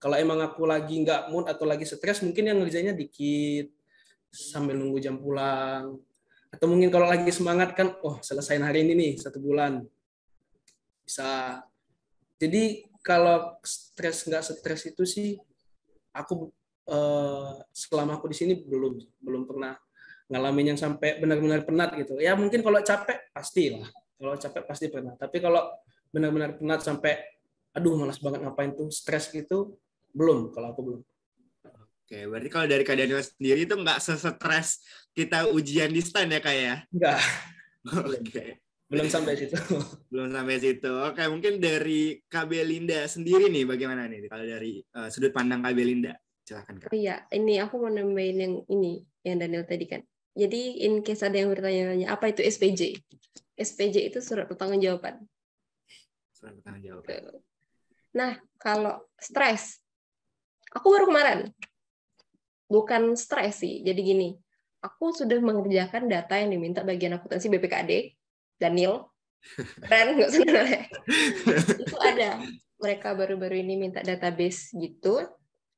Kalau emang aku lagi nggak mood atau lagi stres, mungkin yang ngerjainnya dikit, sambil nunggu jam pulang. Atau mungkin kalau lagi semangat kan, oh selesain hari ini nih, 1 bulan. Bisa. Jadi kalau nggak stres itu sih, aku selama aku di sini belum pernah ngalamin yang sampai benar-benar penat gitu. Ya mungkin kalau capek pastilah. Kalau capek pasti pernah. Tapi kalau benar-benar penat sampai aduh malas banget ngapain tuh, stres gitu, belum. Kalau aku belum. Oke, berarti kalau dari Kak Daniel sendiri itu nggak sesetres kita ujian di STAN ya Kak ya? Enggak. Oke. Belum sampai situ. Belum sampai situ. Oke, mungkin dari Kak Belinda sendiri nih, bagaimana nih kalau dari sudut pandang Kak Belinda? Silakan Kak. Oh iya, ini aku mau nambahin yang ini, yang Daniel tadi kan. Jadi in case ada yang bertanya-tanya, apa itu SPJ? SPJ itu surat pertanggungjawaban. Surat pertanggungjawaban. Nah, kalau stres, aku baru kemarin, bukan stres sih, jadi gini, aku sudah mengerjakan data yang diminta bagian akuntansi BPKAD, Daniel, keren, nggak usah nanya. Itu ada, mereka baru-baru ini minta database gitu,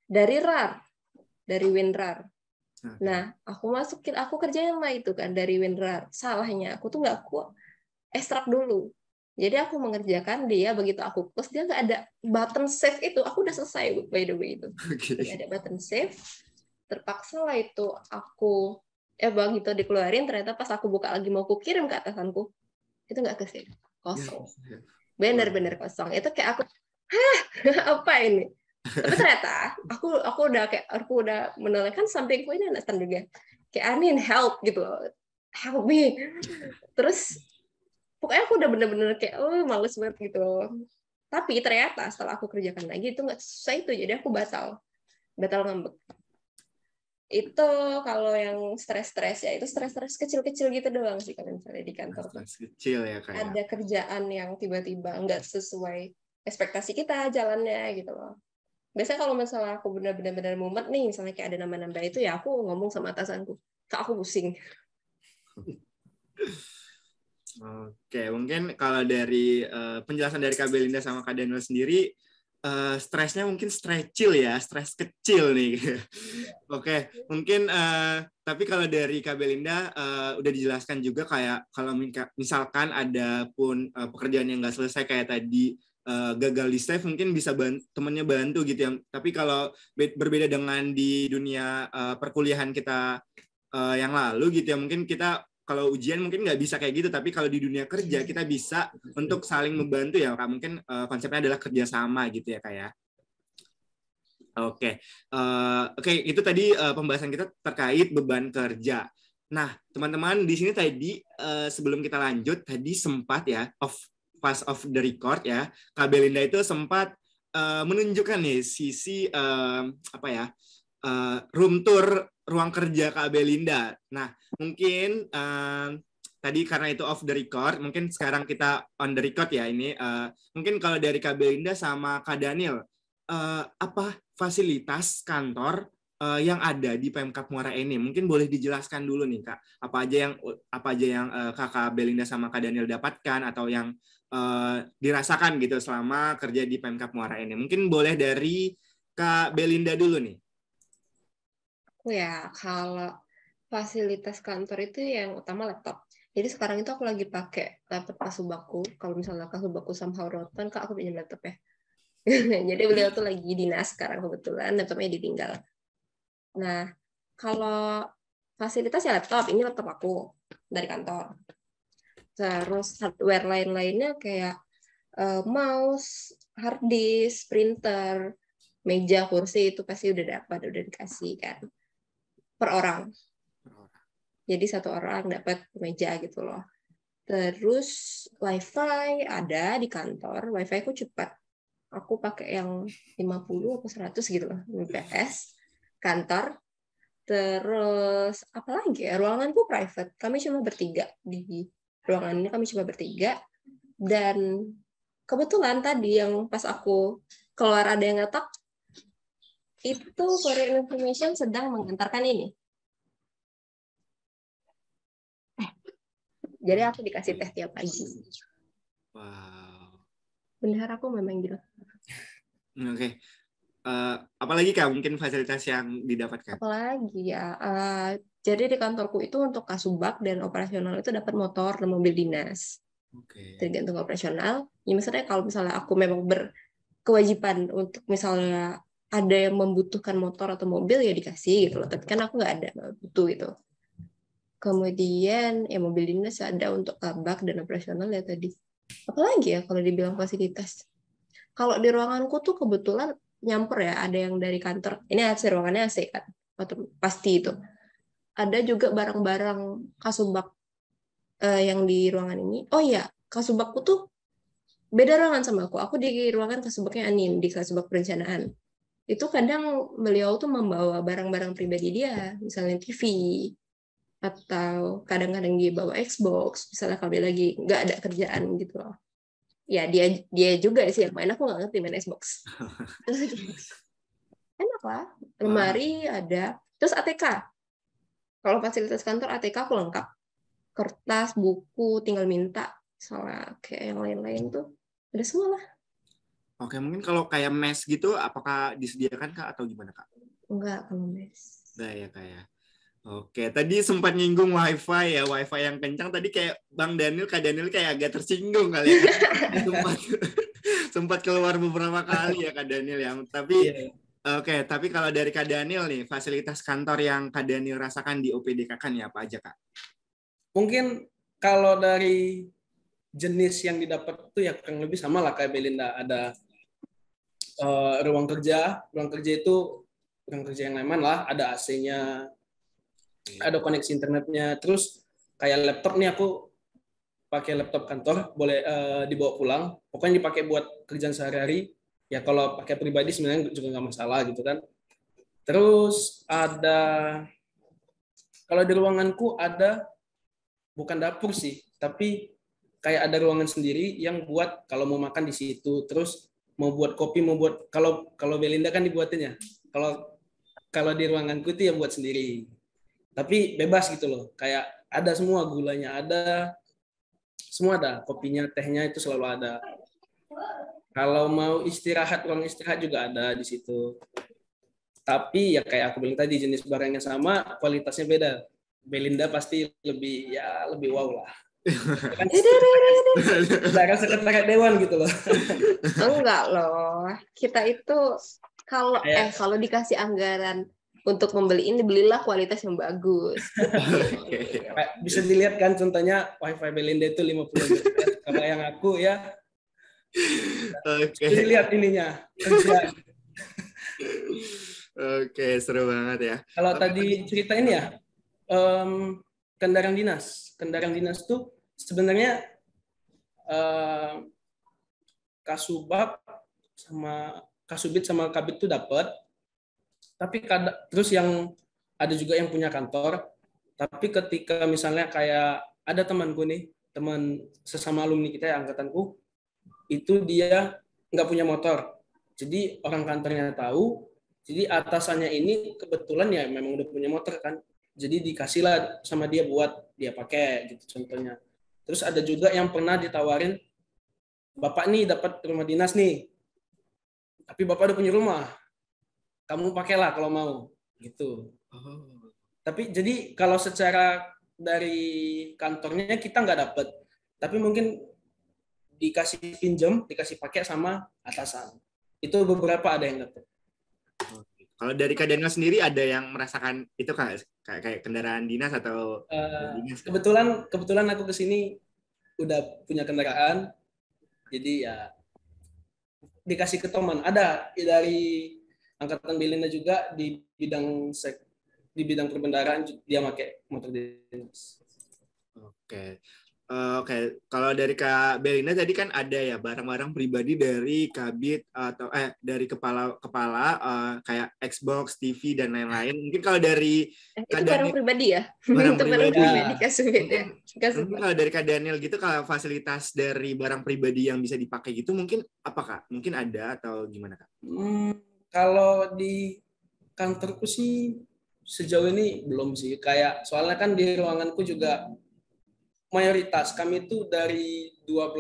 dari RAR, dari WinRAR. Okay. Nah, aku kerjain lah itu kan, dari WinRAR. Salahnya, aku tuh nggak ekstrak dulu. Jadi aku mengerjakan dia, begitu aku close, dia nggak ada button save itu. Aku udah selesai, by the way itu. Okay. Nggak ada button save. Terpaksa lah itu aku, begitu dikeluarin, ternyata pas aku buka lagi mau aku kirim ke atasanku, itu nggak ke save. Kosong. Bener-bener kosong. Itu kayak aku, apa ini? Tapi ternyata aku udah menolakkan sampingku ini anak juga. Kayak I need help gitu. Help me. Terus pokoknya aku udah bener-bener kayak males banget gitu. Tapi ternyata setelah aku kerjakan lagi itu nggak susah itu, jadi aku batal ngambek. Itu kalau yang stres-stres ya, itu stres-stres kecil-kecil gitu doang sih kalau misalnya di kantor. Stres kecil ya kayak. Ada kerjaan yang tiba-tiba nggak sesuai ekspektasi kita jalannya gitu loh. Biasanya kalau misalnya aku benar-benar mumet nih, misalnya kayak ada nambah-nambah itu ya aku ngomong sama atasanku, Kak aku pusing. Oke, mungkin kalau dari penjelasan dari Kak Belinda sama Kak Daniel sendiri, stresnya mungkin stres kecil nih. Oke, mungkin tapi kalau dari Kak Belinda udah dijelaskan juga kayak kalau misalkan ada pun pekerjaan yang nggak selesai kayak tadi gagal di save, mungkin bisa temennya bantu gitu ya. Tapi kalau berbeda dengan di dunia perkuliahan kita yang lalu gitu ya, mungkin kita kalau ujian mungkin nggak bisa kayak gitu, tapi kalau di dunia kerja kita bisa untuk saling membantu ya Kak. Mungkin konsepnya adalah kerjasama gitu ya Kak ya. Oke, itu tadi pembahasan kita terkait beban kerja. Nah, teman-teman di sini tadi sebelum kita lanjut tadi sempat ya pas off the record ya, Kak Belinda itu sempat menunjukkan nih sisi room tour ruang kerja Kak Belinda. Nah, mungkin tadi karena itu off the record, mungkin sekarang kita on the record ya ini. Mungkin kalau dari Kak Belinda sama Kak Daniel, apa fasilitas kantor yang ada di Pemkab Muara Enim? Mungkin boleh dijelaskan dulu nih Kak. Apa aja yang Kakak Belinda sama Kak Daniel dapatkan atau yang dirasakan gitu selama kerja di Pemkab Muara Enim? Mungkin boleh dari Kak Belinda dulu nih. Ya, kalau fasilitas kantor itu yang utama laptop. Jadi sekarang itu aku lagi pakai laptop kasubagku. Kalau misalnya kasubagku somehow rotan, Kak, aku pinjam laptop ya. Jadi beliau tuh lagi dinas sekarang kebetulan, laptopnya ditinggal. Nah, kalau fasilitas ya laptop, ini laptop aku dari kantor. Terus hardware lain-lainnya kayak mouse, hard disk, printer, meja, kursi itu pasti udah dikasih kan. Per orang. Jadi satu orang dapat meja gitu loh. Terus wifi ada di kantor, wifi aku cepat. Aku pakai yang 50 atau 100 gitu loh, Mbps kantor. Terus apalagi ya, ruanganku private. Kami cuma bertiga di ruangan ini, kami cuma bertiga. Dan kebetulan tadi yang pas aku keluar ada yang ngetok, itu for your information sedang mengantarkan ini. Jadi aku dikasih teh tiap pagi. Wow. Benar aku memang gitu. Oke. Apalagi Kak mungkin fasilitas yang didapatkan? Apalagi ya. Jadi di kantorku itu untuk kasubag dan operasional itu dapat motor dan mobil dinas. Oke. Tergantung operasional. Ya misalnya kalau misalnya aku memang berkewajiban untuk misalnya ada yang membutuhkan motor atau mobil ya dikasih gitu loh. Tapi kan aku nggak ada butuh itu. Kemudian ya mobil dinas ada untuk kabak dan operasional ya tadi. Apalagi ya kalau dibilang fasilitas. Kalau di ruanganku tuh kebetulan nyamper ya, ada yang dari kantor. Ini AC, ruangannya AC kan. Pasti itu. Ada juga barang-barang kasubag yang di ruangan ini. Oh iya, kasubagku tuh beda ruangan sama aku. Aku di ruangan kasubagnya Anin, di kasubag perencanaan. Itu kadang beliau tuh membawa barang-barang pribadi dia, misalnya TV, atau kadang-kadang dia bawa Xbox, misalnya kami lagi nggak ada kerjaan gitu loh. Ya dia juga sih yang main, aku nggak ngerti main Xbox. Enak lah, lemari ada, terus ATK. Kalau fasilitas kantor ATK aku lengkap, kertas, buku, tinggal minta. Soalnya kayak yang lain-lain tuh ada semua lah. Oke, mungkin kalau kayak mes gitu, apakah disediakan Kak atau gimana Kak? Enggak kalau mes. Enggak ya Kak ya. Oke, tadi sempat nyinggung wifi ya, wifi yang kencang. Tadi kayak Kak Daniel kayak agak tersinggung kali ya. sempat keluar beberapa kali ya Kak Daniel ya. Tapi Oke, tapi kalau dari Kak Daniel nih, fasilitas kantor yang Kak Daniel rasakan di OPD Kakak nih apa aja Kak? Mungkin kalau dari jenis yang didapat itu ya kurang lebih sama lah kayak Belinda. Ada ruang kerja itu ruang kerja yang nyaman lah, ada AC-nya, ada koneksi internetnya, terus kayak laptop nih aku pakai laptop kantor, boleh dibawa pulang, pokoknya dipakai buat kerjaan sehari-hari. Ya kalau pakai pribadi sebenarnya juga nggak masalah gitu kan. Terus ada, kalau di ruanganku ada, bukan dapur sih, tapi kayak ada ruangan sendiri yang buat kalau mau makan di situ, terus mau buat kopi, mau buat, kalau Belinda kan dibuatin ya. Kalau di ruanganku itu ya buat sendiri. Tapi bebas gitu loh. Kayak ada semua, gulanya ada, semua ada, kopinya, tehnya itu selalu ada. Kalau mau istirahat, ruang istirahat juga ada di situ. Tapi ya kayak aku bilang tadi, jenis barangnya sama, kualitasnya beda. Belinda pasti lebih wow lah. Kan sekretariat dewan gitu loh. Enggak loh. Kita itu kalau dikasih anggaran untuk membeli ini, belilah kualitas yang bagus. Bisa dilihat kan contohnya wifi Belinda itu 50 Mbps. Kalau yang aku ya bisa dilihat ininya kerja. Oke, seru banget ya. Kalau tadi cerita ini ya, kendaraan dinas. Kendaraan dinas tuh sebenarnya Kasubag sama Kasubit sama Kabit tuh dapat. Tapi terus yang ada juga yang punya kantor. Tapi ketika misalnya kayak ada temanku nih, teman sesama alumni kita ya, angkatanku, itu dia nggak punya motor. Jadi orang kantornya tahu, jadi atasannya ini kebetulan ya memang udah punya motor kan. Jadi dikasihlah sama dia buat dia pakai gitu contohnya. Terus ada juga yang pernah ditawarin, Bapak nih dapat rumah dinas nih, tapi Bapak udah punya rumah, kamu pakailah kalau mau gitu. Tapi jadi kalau secara dari kantornya kita nggak dapat, tapi mungkin dikasih pinjam, dikasih pakai sama atasan. Itu beberapa ada yang dapat. Kalau dari Kak Daniel sendiri ada yang merasakan itu kayak kendaraan dinas atau dinas? Kebetulan aku kesini udah punya kendaraan, jadi ya dikasih ke teman. Ada dari angkatan Belinda juga di bidang perbendaharaan dia pakai motor dinas. Oke, kalau dari Kak Belinda tadi kan ada ya barang-barang pribadi dari Kabit atau dari kepala kayak Xbox, TV dan lain-lain. Mungkin kalau dari itu barang pribadi ya? Barang pribadi Kasubit ya. Mungkin kalau dari Kak Daniel gitu, kalau fasilitas dari barang pribadi yang bisa dipakai gitu mungkin apa Kak? Mungkin ada atau gimana Kak? Kalau di kantorku sih sejauh ini belum sih. Kayak soalnya kan di ruanganku juga mayoritas kami itu dari 12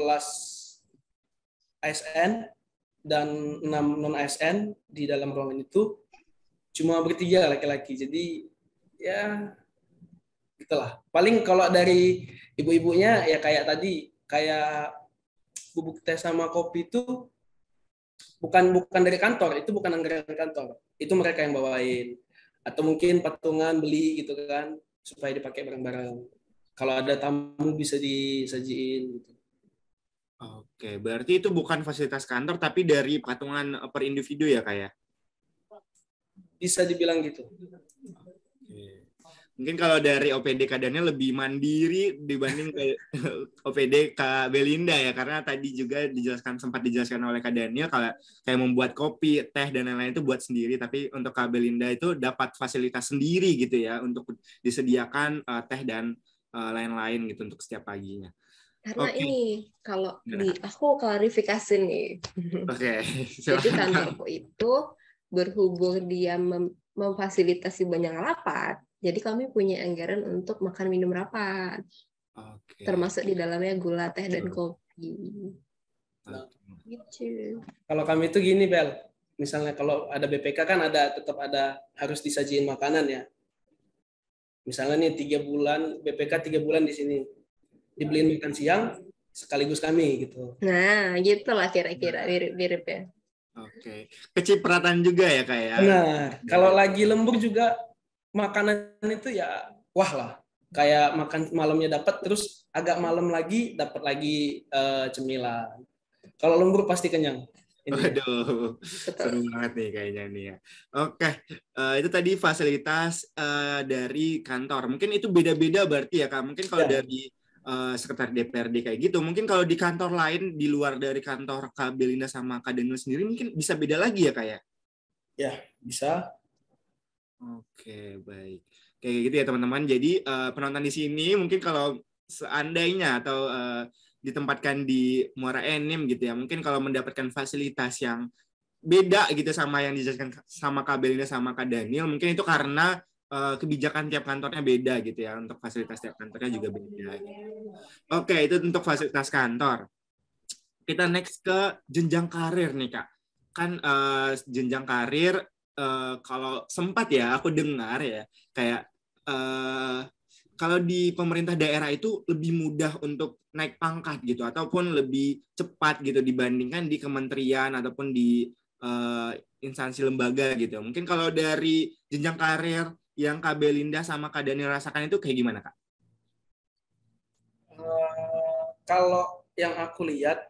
ASN dan 6 non ASN di dalam ruangan itu cuma bertiga laki-laki. Jadi ya gitulah. Paling kalau dari ibu-ibunya ya kayak tadi, kayak bubuk teh sama kopi itu bukan dari kantor, itu bukan anggaran kantor. Itu mereka yang bawain. Atau mungkin patungan beli gitu kan supaya dipakai bareng-bareng. Kalau ada tamu bisa disajiin gitu. Oke, berarti itu bukan fasilitas kantor tapi dari patungan per individu ya Kak ya? Bisa dibilang gitu. Oke. Mungkin kalau dari OPD Kak Daniel lebih mandiri dibanding ke OPD Kak Belinda ya, karena tadi juga sempat dijelaskan oleh Kak Daniel kalau kayak membuat kopi, teh dan lain-lain itu buat sendiri, tapi untuk Kak Belinda itu dapat fasilitas sendiri gitu ya untuk disediakan teh dan lain-lain gitu untuk setiap paginya. Karena Oke. ini kalau aku klarifikasi nih. Oke. Jadi kantorku itu berhubung dia memfasilitasi banyak rapat, jadi kami punya anggaran untuk makan minum rapat. Oke. Termasuk di dalamnya gula, teh, dan kopi. Nah, gitu. Kalau kami itu gini, Bel. Misalnya kalau ada BPK kan tetap ada harus disajiin makanan ya. Misalnya nih 3 bulan, BPK 3 bulan di sini. Dibeliin makan siang sekaligus kami gitu. Nah, gitulah kira-kira mirip-mirip ya. Oke. Kecipratan juga ya Kak ya. Benar. Kalau lagi lembur juga makanan itu ya wah lah. Kayak makan malamnya dapat, terus agak malam lagi dapat lagi cemilan. Kalau lembur pasti kenyang. Waduh, seru banget nih kayaknya nih ya. Oke, itu tadi fasilitas dari kantor. Mungkin itu beda-beda berarti ya Kak. Mungkin kalau dari sekretaris DPRD kayak gitu, mungkin kalau di kantor lain di luar dari kantor Kak Belinda sama Kak Daniel sendiri mungkin bisa beda lagi ya Kak ya? Ya, bisa. Oke, baik. Kayak gitu ya teman-teman. Jadi penonton di sini mungkin kalau seandainya atau ditempatkan di Muara Enim gitu ya, mungkin kalau mendapatkan fasilitas yang beda gitu sama yang dijelaskan sama Kak Belinda sama Kak Daniel, mungkin itu karena kebijakan tiap kantornya beda gitu ya, untuk fasilitas tiap kantornya juga beda. Oke, itu untuk fasilitas kantor. Kita next ke jenjang karir nih Kak. Kan jenjang karir kalau sempat ya aku dengar ya kayak kalau di pemerintah daerah itu lebih mudah untuk naik pangkat gitu ataupun lebih cepat gitu dibandingkan di kementerian ataupun di instansi lembaga gitu. Mungkin kalau dari jenjang karir yang Kak Belinda sama Kak Daniel rasakan itu kayak gimana Kak? Kalau yang aku lihat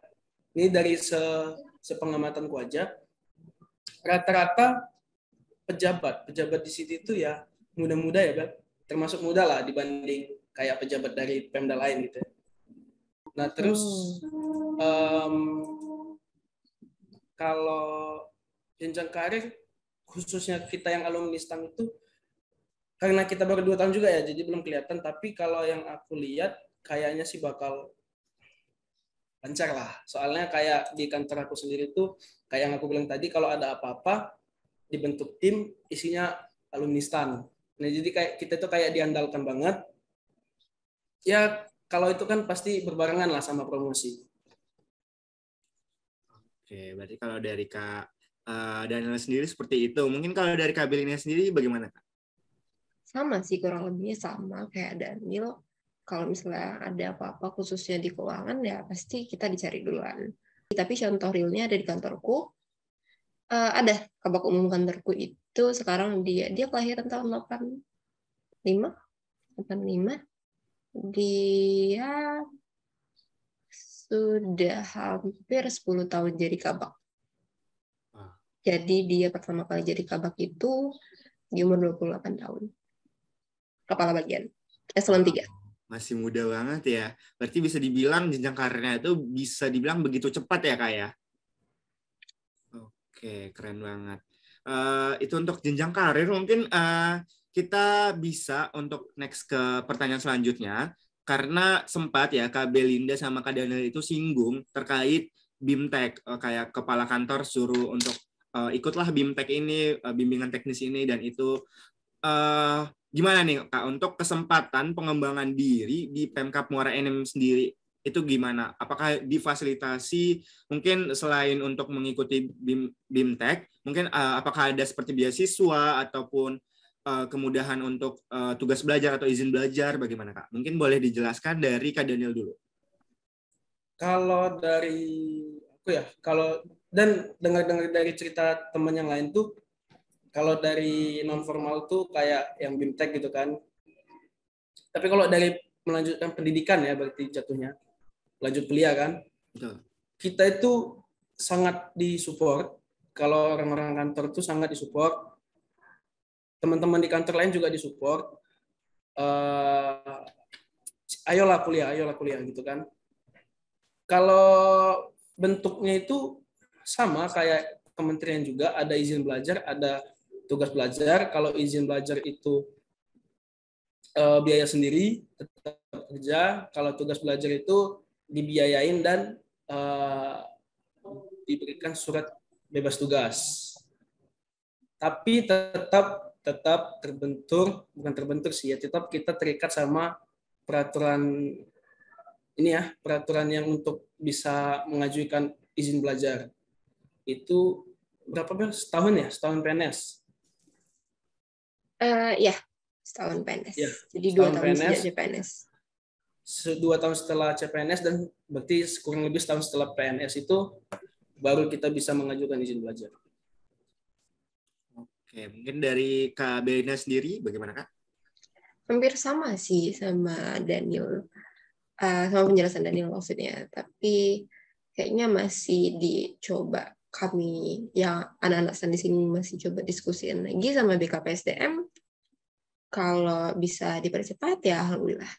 ini dari sepengamatanku aja, rata-rata pejabat di situ itu ya muda-muda ya, Bel. Termasuk muda lah dibanding kayak pejabat dari Pemda lain gitu. Nah terus kalau jenjang karir khususnya kita yang alumni STAN itu karena kita baru 2 tahun juga ya, jadi belum kelihatan. Tapi kalau yang aku lihat kayaknya sih bakal lancar lah. Soalnya kayak di kantor aku sendiri tuh kayak yang aku bilang tadi, kalau ada apa-apa dibentuk tim isinya alumni STAN. Nah jadi kayak kita tuh kayak diandalkan banget. Ya kalau itu kan pasti berbarengan lah sama promosi. Oke, berarti kalau dari Kak Daniel sendiri seperti itu. Mungkin kalau dari Kak Belinda sendiri bagaimana Kak? Sama sih, kurang lebihnya sama kayak Daniel. Kalau misalnya ada apa-apa khususnya di keuangan ya pasti kita dicari duluan. Tapi contoh realnya ada di kantorku. Ada kabak umum kantorku itu sekarang dia kelahiran tahun 85. Dia sudah hampir 10 tahun jadi kabak. Jadi dia pertama kali jadi kabak itu di umur 28 tahun. Kepala bagian. Eselon 3. Masih muda banget ya. Berarti bisa dibilang jenjang karirnya itu bisa dibilang begitu cepat ya Kak ya? Oke, keren banget. Itu untuk jenjang karir. Mungkin kita bisa untuk next ke pertanyaan selanjutnya. Karena sempat ya Kak Belinda sama Kak Daniel itu singgung terkait BIMTEK. Kayak kepala kantor suruh untuk ikutlah BIMTEK ini, bimbingan teknis ini dan itu. Gimana nih Kak untuk kesempatan pengembangan diri di Pemkab Muara Enim sendiri itu gimana? Apakah difasilitasi mungkin selain untuk mengikuti BIMTEK, mungkin apakah ada seperti beasiswa ataupun kemudahan untuk tugas belajar atau izin belajar bagaimana Kak? Mungkin boleh dijelaskan dari Kak Daniel dulu. Kalau dari aku ya, dan dengar-dengar dari cerita teman yang lain tuh, kalau dari non formal tuh kayak yang BIMTEK gitu kan. Tapi kalau dari melanjutkan pendidikan ya berarti jatuhnya lanjut kuliah kan. Betul. Kita itu sangat disupport. Kalau orang-orang kantor tuh sangat disupport. Teman-teman di kantor lain juga disupport. ayolah kuliah gitu kan. Kalau bentuknya itu sama kayak kementerian juga, ada izin belajar, ada tugas belajar. Kalau izin belajar itu biaya sendiri, tetap kerja. Kalau tugas belajar itu dibiayain dan diberikan surat bebas tugas. Tapi tetap bukan terbentur sih ya, tetap kita terikat sama peraturan ini ya, peraturan yang untuk bisa mengajukan izin belajar. Itu berapa setahun ya? Setahun PNS. Ya, setahun PNS. Ya, Jadi 2 setahun tahun PNS. sejak CPNS. 2 tahun setelah CPNS dan berarti kurang lebih setahun setelah PNS itu baru kita bisa mengajukan izin belajar. Oke, mungkin dari Kak Belina sendiri bagaimana Kak? Hampir sama sih sama Daniel, sama penjelasan Daniel maksudnya. Tapi kayaknya masih dicoba, kami yang anak-anak di sini masih coba diskusiin lagi sama BKPSDM. Kalau bisa dipercepat ya alhamdulillah.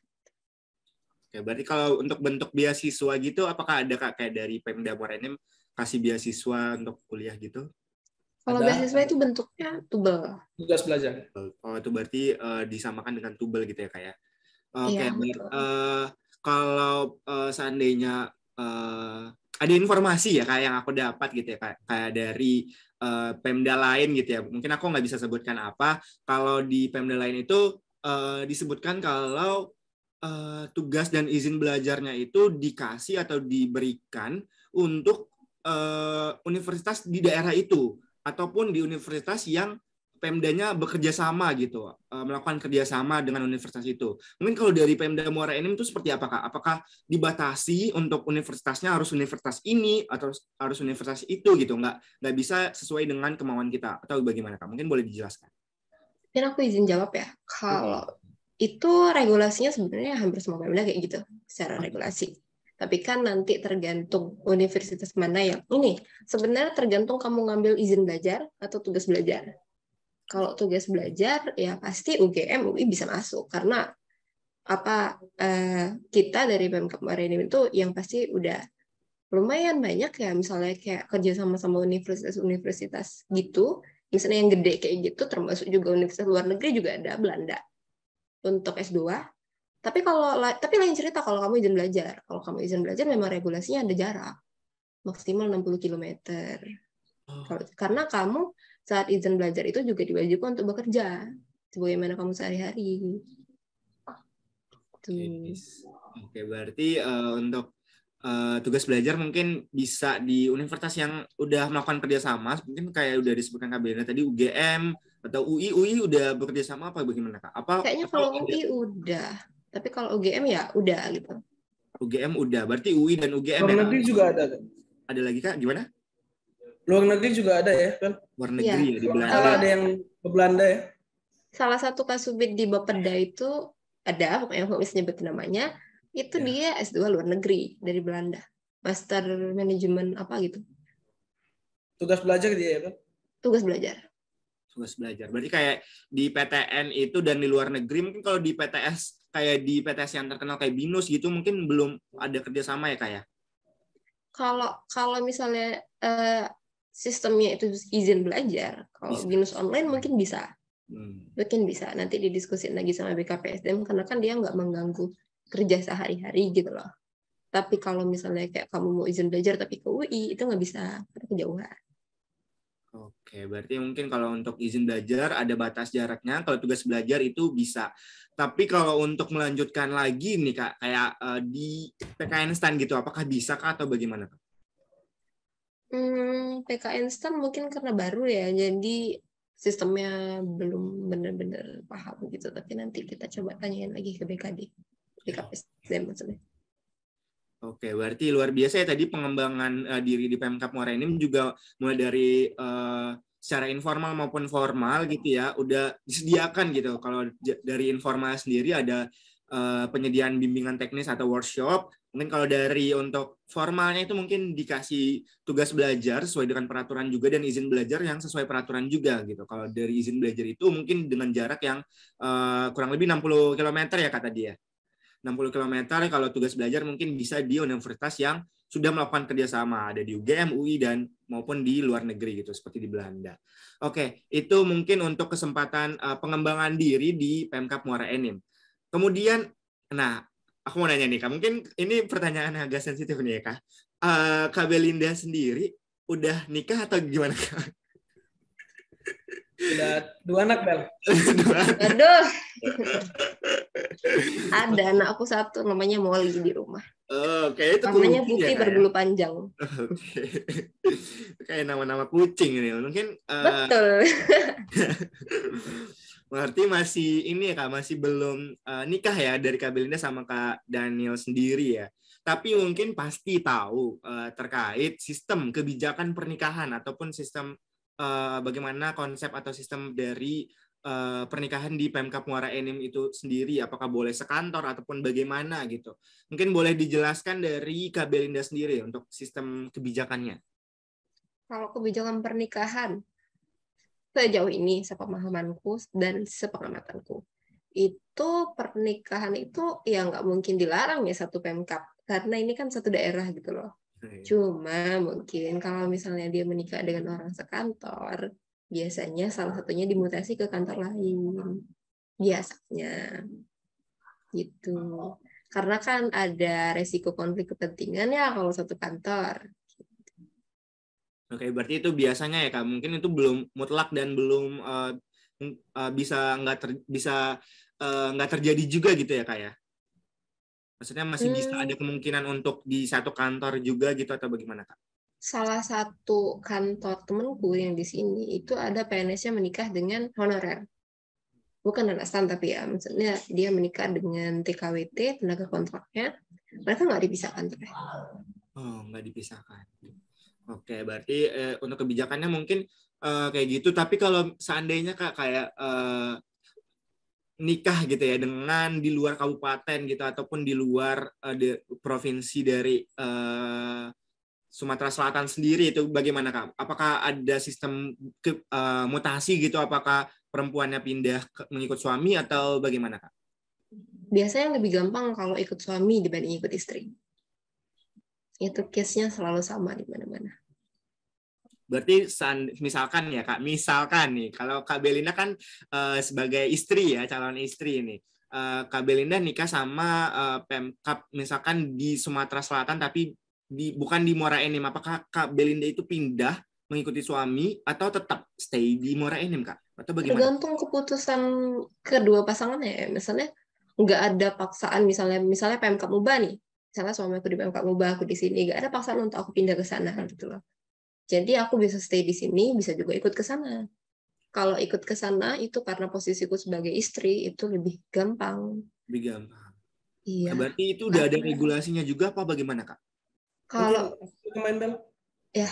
Oke, berarti kalau untuk bentuk beasiswa gitu, apakah ada Kak kayak dari Pemda Muara Enim kasih beasiswa untuk kuliah gitu? Kalau beasiswa itu bentuknya tubel. Tugas belajar. Oh, itu berarti disamakan dengan tubel gitu ya Kak ya? Oke, Iya, kalau seandainya ada informasi ya kayak yang aku dapat gitu ya kayak dari Pemda lain gitu ya, mungkin aku nggak bisa sebutkan apa. Kalau di Pemda lain itu disebutkan kalau tugas dan izin belajarnya itu dikasih atau diberikan untuk universitas di daerah itu ataupun di universitas yang Pemdanya bekerja sama gitu, melakukan kerjasama dengan universitas itu. Mungkin kalau dari Pemda Muara Enim itu seperti apa Kak? Apakah dibatasi untuk universitasnya harus universitas ini atau harus universitas itu gitu? Nggak bisa sesuai dengan kemauan kita atau bagaimana Kak? Mungkin boleh dijelaskan. Dan aku izin jawab ya. Kalau itu regulasinya sebenarnya hampir semua Pemda kayak gitu secara regulasi. Tapi kan nanti tergantung universitas mana yang ini. Sebenarnya tergantung kamu ngambil izin belajar atau tugas belajar. Kalau tugas belajar ya pasti UGM, UI bisa masuk karena kita dari Pemkab Muara Enim itu yang pasti udah lumayan banyak ya, misalnya kayak kerja sama universitas-universitas gitu, misalnya yang gede kayak gitu, termasuk juga universitas luar negeri juga ada, Belanda untuk S2. Tapi lain cerita kalau kamu izin belajar. Kalau kamu izin belajar memang regulasinya ada jarak maksimal 60 km. Karena kamu saat izin belajar itu juga diwajibkan untuk bekerja sebagaimana kamu sehari-hari. Oke, berarti untuk tugas belajar mungkin bisa di universitas yang udah melakukan kerjasama, mungkin kayak udah disebutkan Kak Belina tadi UGM atau UI udah bekerja sama apa bagaimana Kak? Kayaknya kalau UI udah, tapi kalau UGM ya udah gitu. UGM udah, berarti UI dan UGM luar negeri juga ada kan? Ada lagi Kak, gimana? Luar negeri juga ada ya kan? Luar negeri ya di Belanda. Ada yang ke Belanda ya? Salah satu kasubit di Bapeda itu ada, pokoknya aku bisa nyebut namanya, itu dia S2 luar negeri dari Belanda. Master Manajemen apa gitu. Tugas belajar dia ya kan? Tugas belajar. Tugas belajar. Berarti kayak di PTN itu dan di luar negeri, mungkin kalau di PTS, kayak di PTS yang terkenal kayak BINUS gitu, mungkin belum ada kerjasama ya Kak ya? Kalau misalnya sistemnya itu izin belajar, kalau BINUS online mungkin bisa. Mungkin bisa, nanti didiskusin lagi sama BKPSDM, karena kan dia nggak mengganggu kerja sehari-hari gitu loh. Tapi kalau misalnya kayak kamu mau izin belajar tapi ke UI, itu nggak bisa, karena kejauhan. Oke, berarti mungkin kalau untuk izin belajar ada batas jaraknya, kalau tugas belajar itu bisa. Tapi kalau untuk melanjutkan lagi nih Kak, kayak di PKN Instan gitu, apakah bisa Kak atau bagaimana Kak? PKN Instan mungkin karena baru ya, jadi sistemnya belum benar-benar paham gitu. Tapi nanti kita coba tanyain lagi ke BKPSDM maksudnya. Oke, berarti luar biasa ya tadi pengembangan diri di Pemkab Muara Enim juga mulai dari secara informal maupun formal gitu ya, udah disediakan gitu. Kalau dari informal sendiri ada penyediaan bimbingan teknis atau workshop. Mungkin kalau dari untuk formalnya itu mungkin dikasih tugas belajar sesuai dengan peraturan juga dan izin belajar yang sesuai peraturan juga gitu. Kalau dari izin belajar itu mungkin dengan jarak yang kurang lebih 60 km ya kata dia. 60 km kalau tugas belajar mungkin bisa di universitas yang sudah melakukan kerjasama, ada di UGM, UI, dan maupun di luar negeri gitu, seperti di Belanda. Oke, itu mungkin untuk kesempatan pengembangan diri di Pemkab Muara Enim. Kemudian, nah, aku mau nanya nih, Kak. Mungkin ini pertanyaan agak sensitif nih ya, Kak. Kak Belinda sendiri udah nikah atau gimana, Kak? Udah 2 anak, Bel. Aduh. Ada anak aku 1 namanya Molly di rumah. Kayak itu namanya kucing Putih ya, Kak, berbulu panjang. Oke. Kayak nama-nama kucing ini. Mungkin Betul. berarti masih ini ya Kak, masih belum nikah ya dari Kak Belinda sama Kak Daniel sendiri ya. Tapi mungkin pasti tahu terkait sistem kebijakan pernikahan ataupun sistem bagaimana konsep atau sistem dari pernikahan di Pemkab Muara Enim itu sendiri, apakah boleh sekantor ataupun bagaimana gitu. Mungkin boleh dijelaskan dari Kak Belinda sendiri untuk sistem kebijakannya. Kalau kebijakan pernikahan, sejauh ini sepemahamanku dan sepengamatanku, itu pernikahan itu ya nggak mungkin dilarang ya satu Pemkab, karena ini kan satu daerah gitu loh. Cuma mungkin kalau misalnya dia menikah dengan orang sekantor, biasanya salah satunya dimutasi ke kantor lain. Biasanya. Gitu. Karena kan ada resiko konflik kepentingan ya kalau satu kantor. Oke, berarti itu biasanya ya Kak, mungkin itu belum mutlak dan belum bisa nggak terjadi juga gitu ya Kak ya? Maksudnya masih bisa ada kemungkinan untuk di satu kantor juga gitu atau bagaimana Kak? Salah satu kantor temanku yang di sini itu ada PNS-nya menikah dengan honorer. Bukan atasan tapi ya, maksudnya dia menikah dengan TKWT, tenaga kontraknya. Mereka nggak dipisahkan tuh. Oh, nggak dipisahkan. Oke, berarti untuk kebijakannya mungkin kayak gitu. Tapi kalau seandainya Kak kayak nikah gitu ya dengan di luar kabupaten gitu ataupun di luar provinsi dari Sumatera Selatan sendiri itu bagaimana Kak? Apakah ada sistem mutasi gitu? Apakah perempuannya pindah mengikut suami atau bagaimana Kak? Biasanya lebih gampang kalau ikut suami dibanding ikut istri. Itu case-nya selalu sama di mana-mana. Berarti misalkan ya Kak, misalkan nih kalau Kak Belinda kan sebagai istri ya, calon istri ini. Kak Belinda nikah sama Pemkab misalkan di Sumatera Selatan tapi bukan di Muara Enim. Apakah Kak Belinda itu pindah mengikuti suami atau tetap stay di Muara Enim Kak? Atau bagaimana? Tergantung keputusan kedua pasangannya ya. Misalnya nggak ada paksaan, misalnya Pemkab Muba nih. Misalnya suami aku di Pemkab Muba, aku di sini. Nggak ada paksaan untuk aku pindah ke sana gitu loh. Jadi aku bisa stay di sini, bisa juga ikut ke sana. Kalau ikut ke sana itu karena posisiku sebagai istri itu lebih gampang. Lebih gampang. Iya. Berarti itu udah ada regulasinya juga apa bagaimana Kak? Kalau main Bel, ya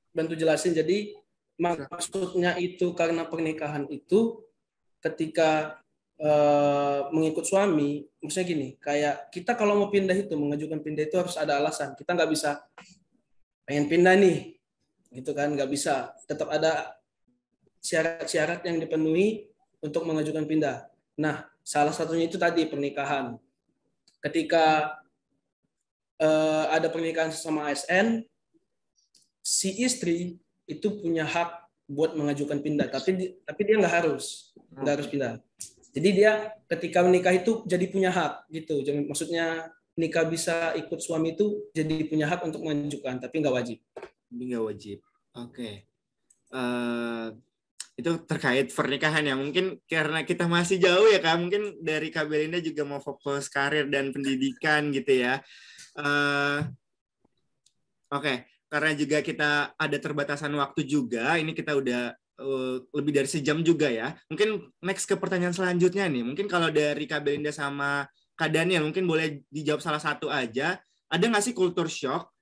bantu jelasin. Jadi maksudnya itu karena pernikahan itu ketika mengikut suami, maksudnya gini, kayak kita kalau mau pindah itu mengajukan pindah itu harus ada alasan. Kita nggak bisa pengen pindah nih, gitu kan, nggak bisa. Tetap ada syarat-syarat yang dipenuhi untuk mengajukan pindah. Nah, salah satunya itu tadi pernikahan. Ketika ada pernikahan sesama ASN, si istri itu punya hak buat mengajukan pindah, tapi dia nggak harus pindah. Jadi dia ketika menikah itu jadi punya hak gitu. Jadi maksudnya nikah bisa ikut suami itu jadi punya hak untuk mengajukan, tapi nggak wajib. Nggak wajib. Oke. Itu terkait pernikahan ya. Mungkin karena kita masih jauh ya Kak. Mungkin dari Kak Belinda juga mau fokus karir dan pendidikan gitu ya. Oke. Karena juga kita ada terbatasan waktu juga. Ini kita udah lebih dari sejam juga ya. Mungkin next ke pertanyaan selanjutnya nih. Mungkin kalau dari Kak Belinda sama Kak Daniel mungkin boleh dijawab salah satu aja. Ada nggak sih culture shock?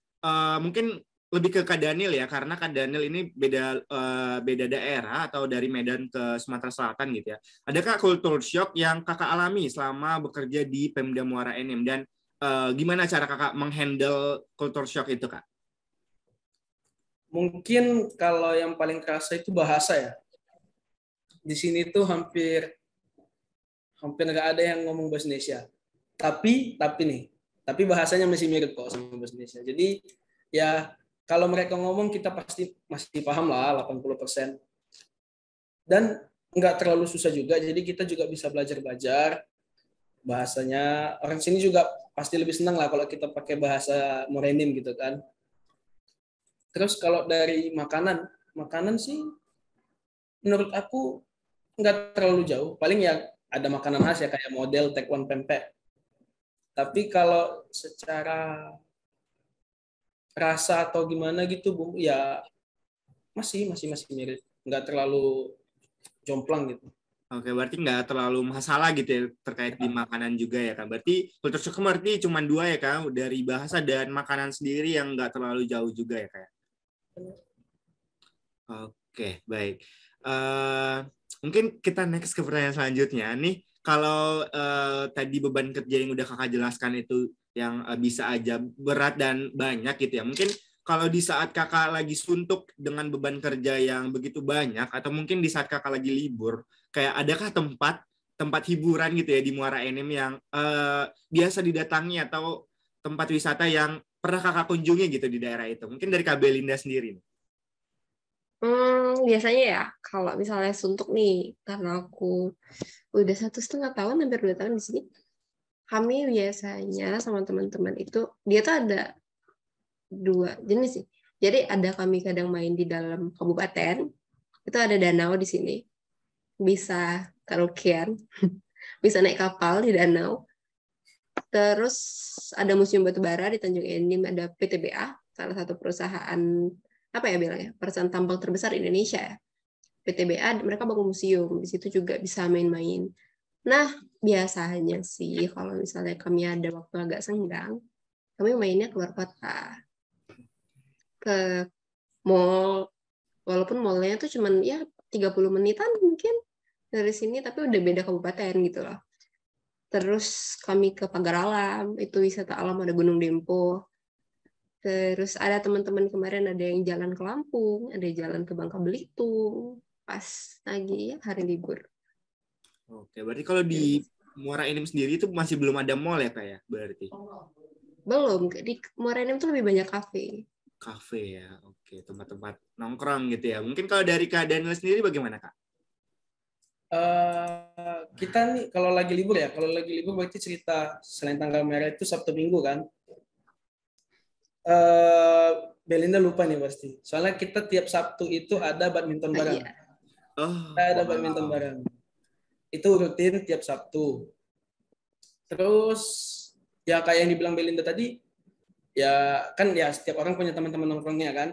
Mungkin lebih ke Kak Daniel ya, karena Kak Daniel ini beda daerah atau dari Medan ke Sumatera Selatan gitu ya. Adakah culture shock yang Kakak alami selama bekerja di Pemda Muara Enim, dan gimana cara Kakak menghandle culture shock itu, Kak? Mungkin kalau yang paling kerasa itu bahasa ya. Di sini tuh hampir nggak ada yang ngomong bahasa Indonesia. Tapi bahasanya masih mirip kok sama bahasa Indonesia. Jadi ya kalau mereka ngomong kita pasti masih paham lah 80%. Dan nggak terlalu susah juga, jadi kita juga bisa belajar bahasanya. Orang sini juga pasti lebih senang lah kalau kita pakai bahasa Morenim gitu kan. Terus kalau dari makanan sih menurut aku nggak terlalu jauh. Paling ya ada makanan khas ya kayak model tekwan pempek. Tapi kalau secara rasa atau gimana gitu, ya masih mirip. Nggak terlalu jomplang gitu. Oke, berarti nggak terlalu masalah gitu ya terkait di makanan juga ya, Kak. Berarti culture shock berarti cuma dua ya, Kak, dari bahasa dan makanan sendiri yang nggak terlalu jauh juga ya, Kak. Oke, baik. Mungkin kita next ke pertanyaan selanjutnya. Nih, kalau tadi beban kerja yang udah Kakak jelaskan itu yang bisa aja berat dan banyak gitu ya. Mungkin kalau di saat Kakak lagi suntuk dengan beban kerja yang begitu banyak, atau mungkin di saat Kakak lagi libur, kayak adakah tempat hiburan gitu ya di Muara Enim yang biasa didatangi, atau tempat wisata yang pernah Kakak kunjungi gitu di daerah itu? Mungkin dari Kak Belinda sendiri. Biasanya ya, kalau misalnya suntuk nih, karena aku udah 1,5 tahun, hampir 2 tahun di sini, kami biasanya sama teman-teman itu, dia tuh ada 2 jenis sih. Jadi ada kami kadang main di dalam kabupaten, itu ada danau di sini, bisa karaokean, bisa naik kapal di danau. Terus ada Museum Batubara di Tanjung Enim, ada PTBA, salah satu perusahaan apa ya bilangnya, perusahaan tambang terbesar di Indonesia ya. PTBA, mereka bangun museum, di situ juga bisa main-main. Nah, biasanya sih kalau misalnya kami ada waktu agak senggang, kami mainnya keluar kota, ke mall, walaupun mallnya tuh cuman ya 30 menitan mungkin dari sini, tapi udah beda kabupaten gitu loh. Terus kami ke Pagar Alam, itu wisata alam, ada Gunung Dempo. Terus ada teman-teman kemarin ada yang jalan ke Lampung, ada yang jalan ke Bangka Belitung, pas lagi ya hari libur. Oke, berarti kalau di Muara Enim sendiri itu masih belum ada mall ya, Kak ya? Berarti Belum, di Muara Enim tuh lebih banyak kafe. kafe ya. Oke, tempat-tempat nongkrong gitu ya. Mungkin kalau dari Kak Daniel sendiri bagaimana, Kak? Kita nih kalau lagi libur berarti cerita selain tanggal merah itu Sabtu Minggu kan. Belinda lupa nih pasti. Soalnya kita tiap Sabtu itu ada badminton bareng. Iya. Ada badminton bareng. Itu rutin tiap Sabtu. Terus ya kayak yang dibilang Belinda tadi, ya kan ya setiap orang punya teman-teman nongkrongnya kan.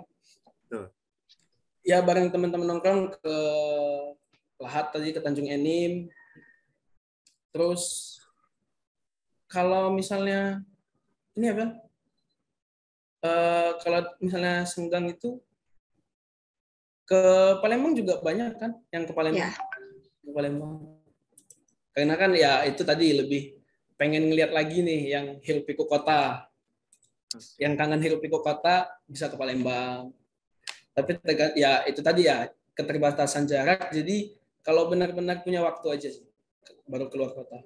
Tuh. Ya bareng teman-teman nongkrong ke Lahat tadi, ke Tanjung Enim. Terus kalau misalnya ini apa? Kalau misalnya senggang itu ke Palembang juga banyak kan, yang ke Palembang. Ya. Ke Palembang. Karena kan ya itu tadi lebih pengen ngeliat lagi nih yang Hiruk Pikuk Kota. Yang kangen Hiruk Pikuk Kota bisa ke Palembang. Tapi ya itu tadi ya keterbatasan jarak. Jadi kalau benar-benar punya waktu aja sih baru keluar kota.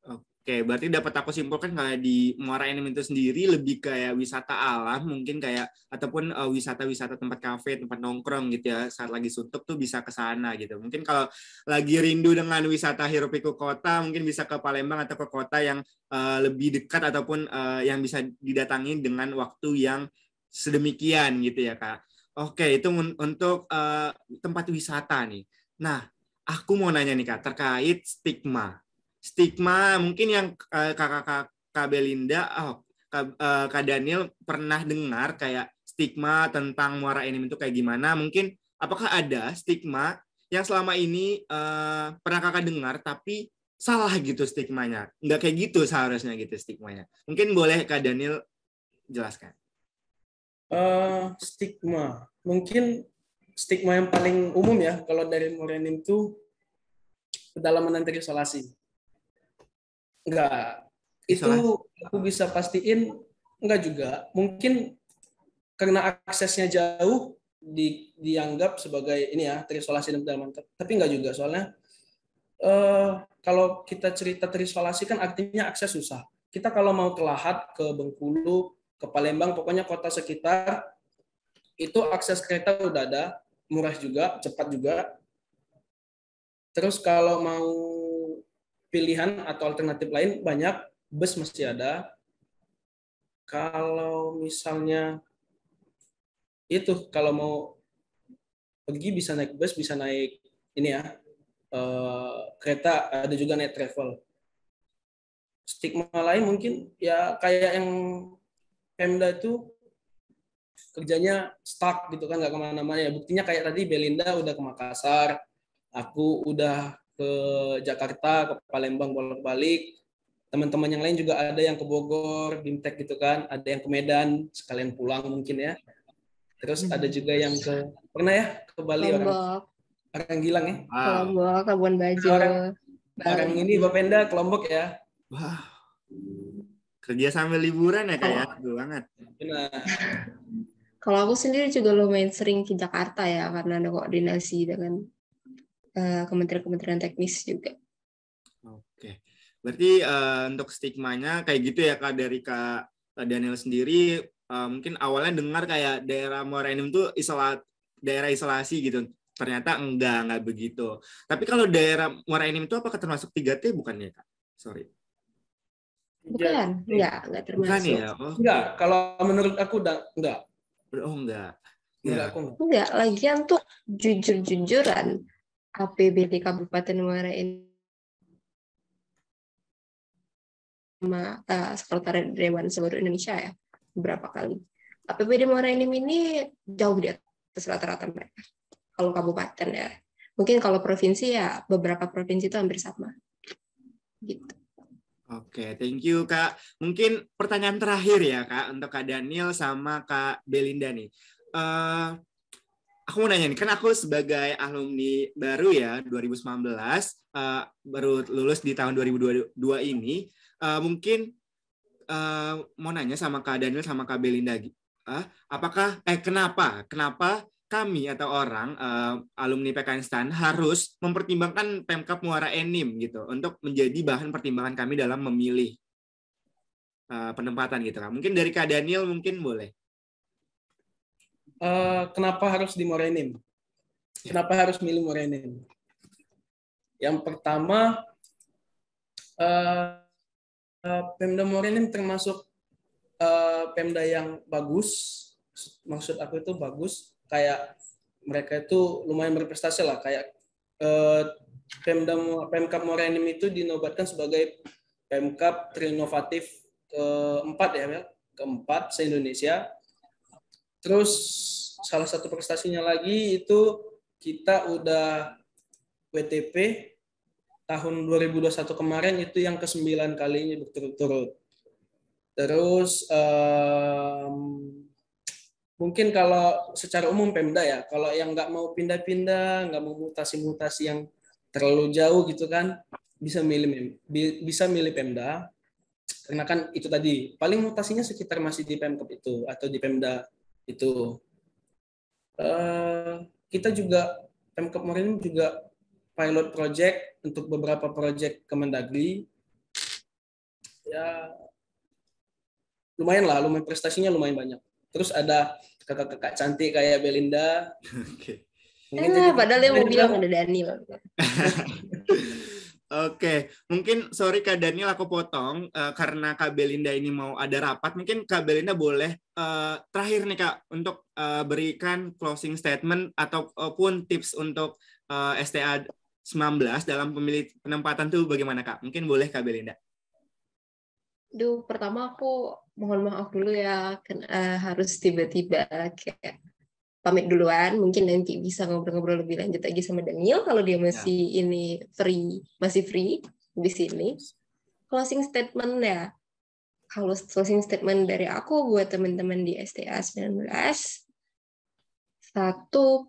Oke, berarti dapat aku simpulkan kayak di Muara Enim itu sendiri lebih kayak wisata alam, mungkin kayak ataupun wisata-wisata tempat kafe, tempat nongkrong gitu ya. Saat lagi suntuk tuh bisa ke sana gitu. Mungkin kalau lagi rindu dengan wisata hiruk pikuk kota, mungkin bisa ke Palembang atau ke kota yang lebih dekat, ataupun yang bisa didatangi dengan waktu yang sedemikian gitu ya, Kak. Oke, itu untuk tempat wisata nih. Nah, aku mau nanya nih, Kak, terkait stigma mungkin yang Kak Belinda, Kak Daniel pernah dengar kayak stigma tentang Muara Enim itu kayak gimana? Mungkin apakah ada stigma yang selama ini pernah Kakak dengar tapi salah gitu stigmanya? Nggak kayak gitu seharusnya gitu stigmanya. Mungkin boleh Kak Daniel jelaskan. Stigma. Mungkin stigma yang paling umum ya kalau dari Morenim itu kedalaman dan terisolasi. Enggak. Itu Isolasi. aku bisa pastiin enggak juga. Mungkin karena aksesnya jauh dianggap sebagai ini ya terisolasi dan pedalaman. Tapi enggak juga soalnya kalau kita cerita terisolasi kan artinya akses susah. Kita kalau mau ke Lahat, ke Bengkulu, ke Palembang, pokoknya kota sekitar itu akses kereta udah ada, murah juga, cepat juga. Terus kalau mau pilihan atau alternatif lain banyak, bus masih ada. Kalau misalnya itu kalau mau pergi bisa naik bus, bisa naik ini ya kereta, ada juga naik travel. Stigma lain mungkin ya kayak yang Pemda itu kerjanya stuck gitu kan, nggak kemana-mana ya. Buktinya kayak tadi Belinda udah ke Makassar, aku udah ke Jakarta, ke Palembang bolak-balik. Teman-teman yang lain juga ada yang ke Bogor, Bimtek gitu kan, ada yang ke Medan sekalian pulang mungkin ya. Terus ada juga yang pernah ya ke Bali, Lombok, orang Gilang ya. Wow. Lombok, Labuan Bajo, Orang Bali. ini Bapenda ke Lombok ya. Wah. Kerja sambil liburan ya Kak ya. Betul banget. Benar. Kalau aku sendiri juga lumayan sering ke Jakarta ya, karena ada koordinasi dengan kementerian-kementerian teknis juga. Oke. Berarti untuk stigmanya kayak gitu ya Kak, dari Kak Daniel sendiri, mungkin awalnya dengar kayak daerah Muara Enim tuh daerah isolasi gitu. Ternyata enggak begitu. Tapi kalau daerah Muara Enim itu apakah termasuk 3T bukan ya Kak? Sorry. Bukan, enggak Bukan termasuk. ya? Oh, Enggak, kalau menurut aku enggak. oh enggak. Menurut Ya. aku enggak. Enggak, lagian tuh jujur-jujuran APBD Kabupaten Muara Enim sama Sekretariat Dewan Seluruh Indonesia ya beberapa kali. APBD Muara Enim ini jauh di atas rata-rata mereka. Kalau kabupaten ya, mungkin kalau provinsi ya beberapa provinsi itu hampir sama. Gitu. Oke, thank you Kak. Mungkin pertanyaan terakhir ya Kak untuk Kak Daniel sama Kak Belinda nih. Aku mau nanya nih, kan aku sebagai alumni baru ya 2019, baru lulus di tahun 2022 ini, mungkin mau nanya sama Kak Daniel sama Kak Belinda, kenapa kami atau orang alumni PKN STAN harus mempertimbangkan Pemkab Muara Enim gitu untuk menjadi bahan pertimbangan kami dalam memilih penempatan gitu kan. Mungkin dari Kak Daniel mungkin boleh. Kenapa harus di Muara Enim? Kenapa harus milih Muara Enim? Yang pertama, Pemda Muara Enim termasuk Pemda yang bagus. Maksud aku itu bagus, kayak mereka itu lumayan berprestasi lah, kayak Pemkab Muara Enim itu dinobatkan sebagai Pemkab terinovatif keempat se-Indonesia. Terus salah satu prestasinya lagi itu kita udah WTP tahun 2021 kemarin itu yang ke-9 kalinya berturut-turut. Terus mungkin kalau secara umum Pemda ya, kalau yang nggak mau pindah-pindah, nggak mau mutasi-mutasi yang terlalu jauh gitu kan, bisa milih Pemda. Karena kan itu tadi, paling mutasinya sekitar masih di Pemkab itu atau di Pemda itu. Kita juga, Pemkab Muara juga pilot project untuk beberapa project Kemendagri. Ya, lumayan prestasinya lumayan banyak. Terus ada kakak-kakak cantik kayak Belinda. Oke. Padahal yang mau bilang ada Daniel. Oke, mungkin sorry Kak Daniel aku potong karena Kak Belinda ini mau ada rapat. Mungkin Kak Belinda boleh terakhir nih Kak untuk berikan closing statement ataupun tips untuk STA 19 dalam penempatan tuh bagaimana Kak? Mungkin boleh Kak Belinda. Pertama aku mohon maaf dulu ya, harus tiba-tiba kayak pamit duluan. Mungkin nanti bisa ngobrol-ngobrol lebih lanjut lagi sama Daniel kalau dia masih masih free di sini. Closing statement ya. Kalau closing statement dari aku buat teman-teman di STA 19, satu,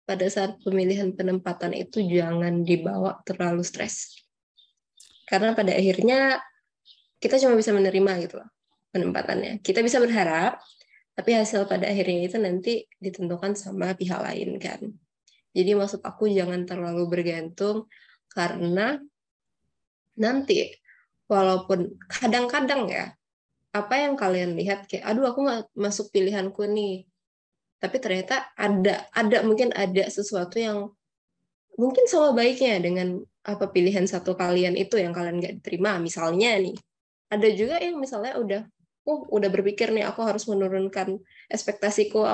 pada saat pemilihan penempatan itu jangan dibawa terlalu stres. Karena pada akhirnya kita cuma bisa menerima gitu loh penempatannya. Kita bisa berharap, tapi hasil pada akhirnya itu nanti ditentukan sama pihak lain kan. Jadi maksud aku jangan terlalu bergantung, karena nanti walaupun kadang-kadang ya, apa yang kalian lihat kayak, aduh aku nggak masuk pilihanku nih, tapi ternyata mungkin ada sesuatu yang mungkin sama baiknya dengan apa pilihan satu kalian itu yang kalian nggak diterima. Misalnya nih, ada juga yang misalnya udah berpikir nih, aku harus menurunkan ekspektasiku,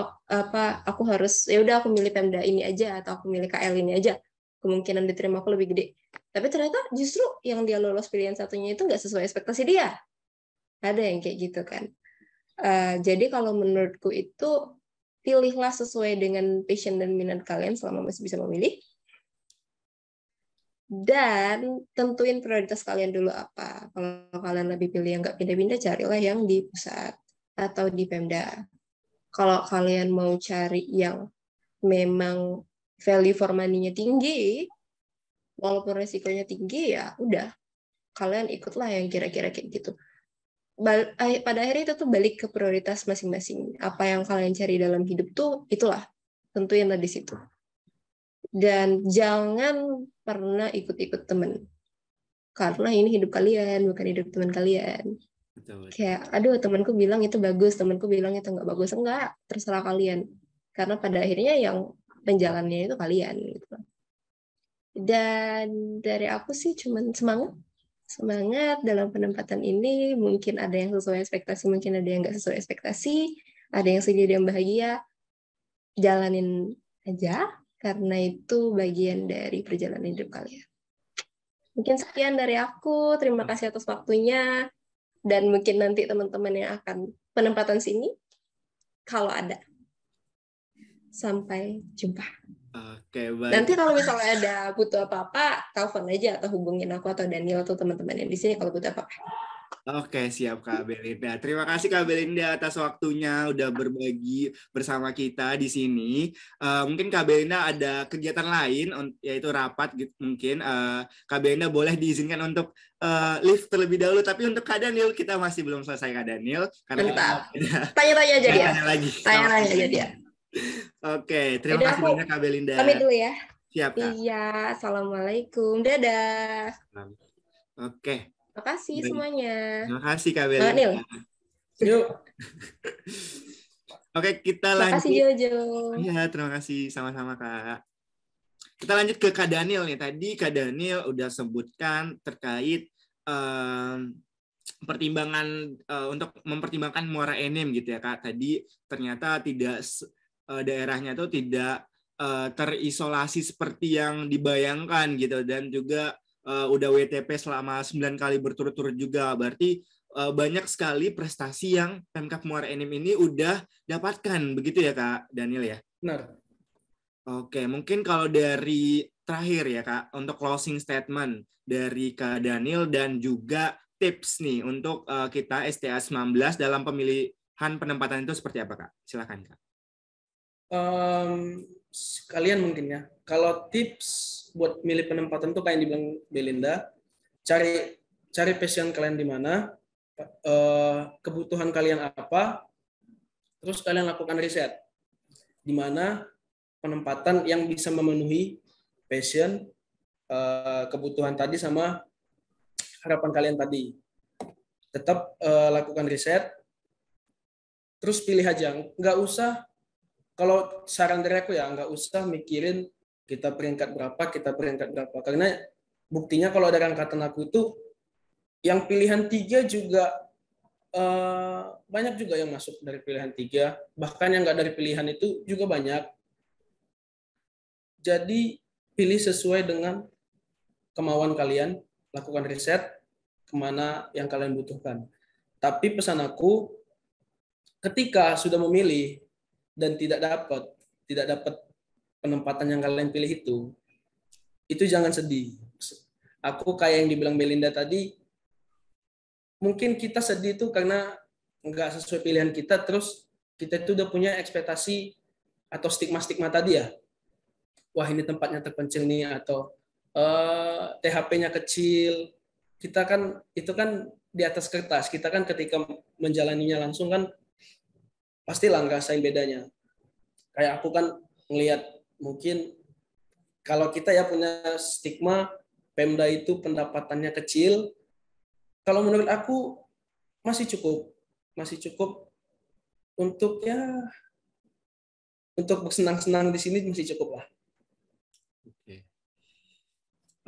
aku harus ya udah aku milih Pemda ini aja atau aku milih KL ini aja, kemungkinan diterima aku lebih gede. Tapi ternyata justru yang dia lolos pilihan satunya itu nggak sesuai ekspektasi dia. Ada yang kayak gitu kan. Jadi kalau menurutku itu pilihlah sesuai dengan passion dan minat kalian selama masih bisa memilih. Dan tentuin prioritas kalian dulu apa. Kalau kalian lebih pilih yang nggak pindah-pindah, carilah yang di pusat atau di Pemda. Kalau kalian mau cari yang memang value for money-nya tinggi, walaupun resikonya tinggi, ya udah, kalian ikutlah yang kira-kira kayak gitu. Pada akhirnya itu tuh balik ke prioritas masing-masing. Apa yang kalian cari dalam hidup tuh, itulah, tentuinlah di situ. Dan jangan pernah ikut-ikut temen, karena ini hidup kalian, bukan hidup teman kalian. Betul. Kayak, aduh temanku bilang itu bagus, temanku bilang itu nggak bagus. Enggak, terserah kalian. Karena pada akhirnya yang penjalannya itu kalian. Gitu. Dan dari aku sih cuman semangat dalam penempatan ini. Mungkin ada yang sesuai ekspektasi, mungkin ada yang nggak sesuai ekspektasi, ada yang sedih, ada yang bahagia. Jalanin aja, karena itu bagian dari perjalanan hidup kalian. Mungkin sekian dari aku. Terima kasih atas waktunya. Dan mungkin nanti teman-teman yang akan penempatan sini, kalau ada. Sampai jumpa. Oke, baik. Nanti kalau misalnya ada butuh apa-apa, telepon aja atau hubungin aku atau Daniel atau teman-teman yang di sini kalau butuh apa-apa. Oke, siap Kak Belinda. Terima kasih Kak Belinda atas waktunya udah berbagi bersama kita di sini. Mungkin Kak Belinda ada kegiatan lain, yaitu rapat gitu, mungkin. Kak Belinda boleh diizinkan untuk live terlebih dahulu, tapi untuk Kak Daniel kita masih belum selesai Kak Daniel. Karena Mantap. Tanya-tanya aja dia. Tanya-tanya aja dia. Oke, terima kasih banyak Kak Belinda. Pamit dulu ya. Siap Kak. Iya, assalamualaikum. Dadah. Oke. Terima kasih semuanya. Terima kasih Kak Belinda. Yuk. Oke, kita lanjut. Terima kasih Jojo. Iya, terima kasih sama-sama Kak. Kita lanjut ke Kak Daniel nih. Tadi Kak Daniel udah sebutkan terkait pertimbangan untuk mempertimbangkan Muara Enim gitu ya Kak. Tadi ternyata tidak daerahnya tuh tidak terisolasi seperti yang dibayangkan gitu, dan juga udah WTP selama 9 kali berturut-turut juga. Berarti banyak sekali prestasi yang Pemkab Muara Enim ini udah dapatkan, begitu ya Kak Daniel ya? Benar. Oke, mungkin kalau dari terakhir ya Kak, untuk closing statement dari Kak Daniel dan juga tips nih untuk kita STA 19 dalam pemilihan penempatan itu seperti apa Kak? Silakan Kak. Kalian mungkin ya, kalau tips buat milih penempatan tuh kayak yang dibilang Belinda, cari passion kalian di mana, kebutuhan kalian apa, terus kalian lakukan riset di mana penempatan yang bisa memenuhi passion, kebutuhan tadi sama harapan kalian tadi. Tetap lakukan riset, terus pilih aja, nggak usah. Kalau saran dari aku ya, nggak usah mikirin kita peringkat berapa. Karena buktinya kalau dari angkatan aku itu, yang pilihan 3 juga banyak juga yang masuk dari pilihan 3. Bahkan yang nggak dari pilihan itu juga banyak. Jadi pilih sesuai dengan kemauan kalian, lakukan riset kemana yang kalian butuhkan. Tapi pesan aku, ketika sudah memilih, dan tidak dapat penempatan yang kalian pilih itu jangan sedih. Aku kayak yang dibilang Belinda tadi, mungkin kita sedih itu karena nggak sesuai pilihan kita, terus kita itu udah punya ekspektasi atau stigma-stigma tadi ya. Wah, ini tempatnya terpencil nih, atau THP-nya kecil. Kita kan itu kan di atas kertas. Kita kan ketika menjalaninya langsung kan pastilah ngerasain bedanya. Kayak aku kan ngelihat mungkin kalau kita ya punya stigma Pemda itu pendapatannya kecil. Kalau menurut aku masih cukup untuk untuk bersenang-senang di sini masih cukup lah.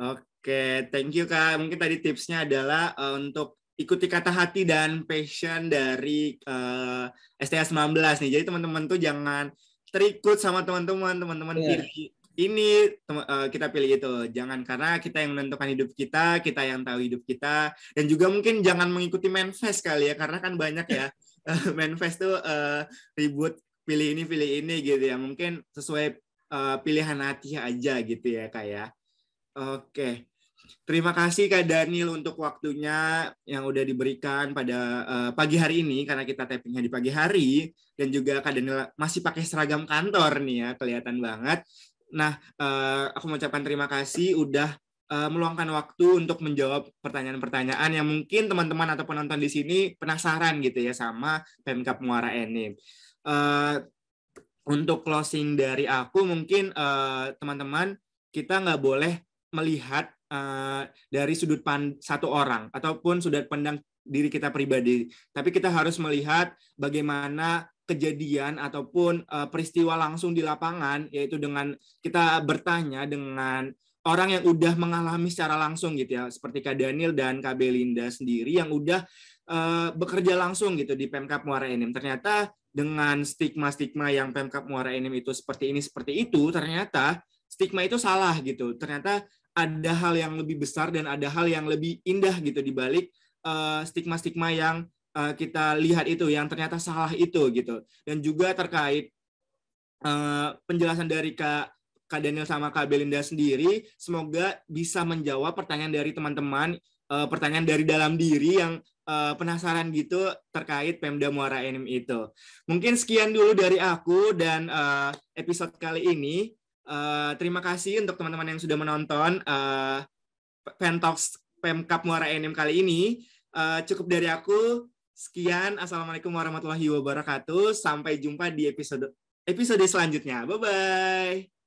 Oke, thank you Kak. Mungkin tadi tipsnya adalah untuk ikuti kata hati dan passion dari STA 19 nih. Jadi teman-teman tuh jangan terikut sama teman-teman pilih ini, kita pilih itu. Jangan, karena kita yang menentukan hidup kita yang tahu hidup kita. Dan juga mungkin jangan mengikuti manifest kali ya, karena kan banyak ya manifest tuh ribut, pilih ini gitu ya. Mungkin sesuai pilihan hati aja gitu ya Kak ya. Oke, terima kasih Kak Daniel untuk waktunya yang udah diberikan pada pagi hari ini, karena kita tappingnya di pagi hari, dan juga Kak Daniel masih pakai seragam kantor nih ya, kelihatan banget. Nah, aku mengucapkan terima kasih udah meluangkan waktu untuk menjawab pertanyaan-pertanyaan yang mungkin teman-teman atau penonton di sini penasaran gitu ya sama Pemkab Muara Enim. Untuk closing dari aku, mungkin teman-teman, kita nggak boleh melihat dari sudut pandang satu orang ataupun sudut pandang diri kita pribadi, tapi kita harus melihat bagaimana kejadian ataupun peristiwa langsung di lapangan, yaitu dengan kita bertanya dengan orang yang udah mengalami secara langsung gitu ya, seperti Kak Daniel dan Kak Belinda sendiri yang udah bekerja langsung gitu di Pemkab Muara Enim. Ternyata dengan stigma-stigma yang Pemkab Muara Enim itu seperti ini seperti itu, ternyata stigma itu salah gitu. Ternyata ada hal yang lebih besar dan ada hal yang lebih indah gitu di balik stigma-stigma yang kita lihat itu, yang ternyata salah itu gitu. Dan juga terkait penjelasan dari Kak Daniel sama Kak Belinda sendiri, semoga bisa menjawab pertanyaan dari teman-teman, pertanyaan dari dalam diri yang penasaran gitu terkait Pemda Muara Enim itu. Mungkin sekian dulu dari aku dan episode kali ini. Terima kasih untuk teman-teman yang sudah menonton Pentalks Pemkab Muara Enim kali ini. Cukup dari aku. Sekian. Assalamualaikum warahmatullahi wabarakatuh. Sampai jumpa di episode selanjutnya. Bye-bye.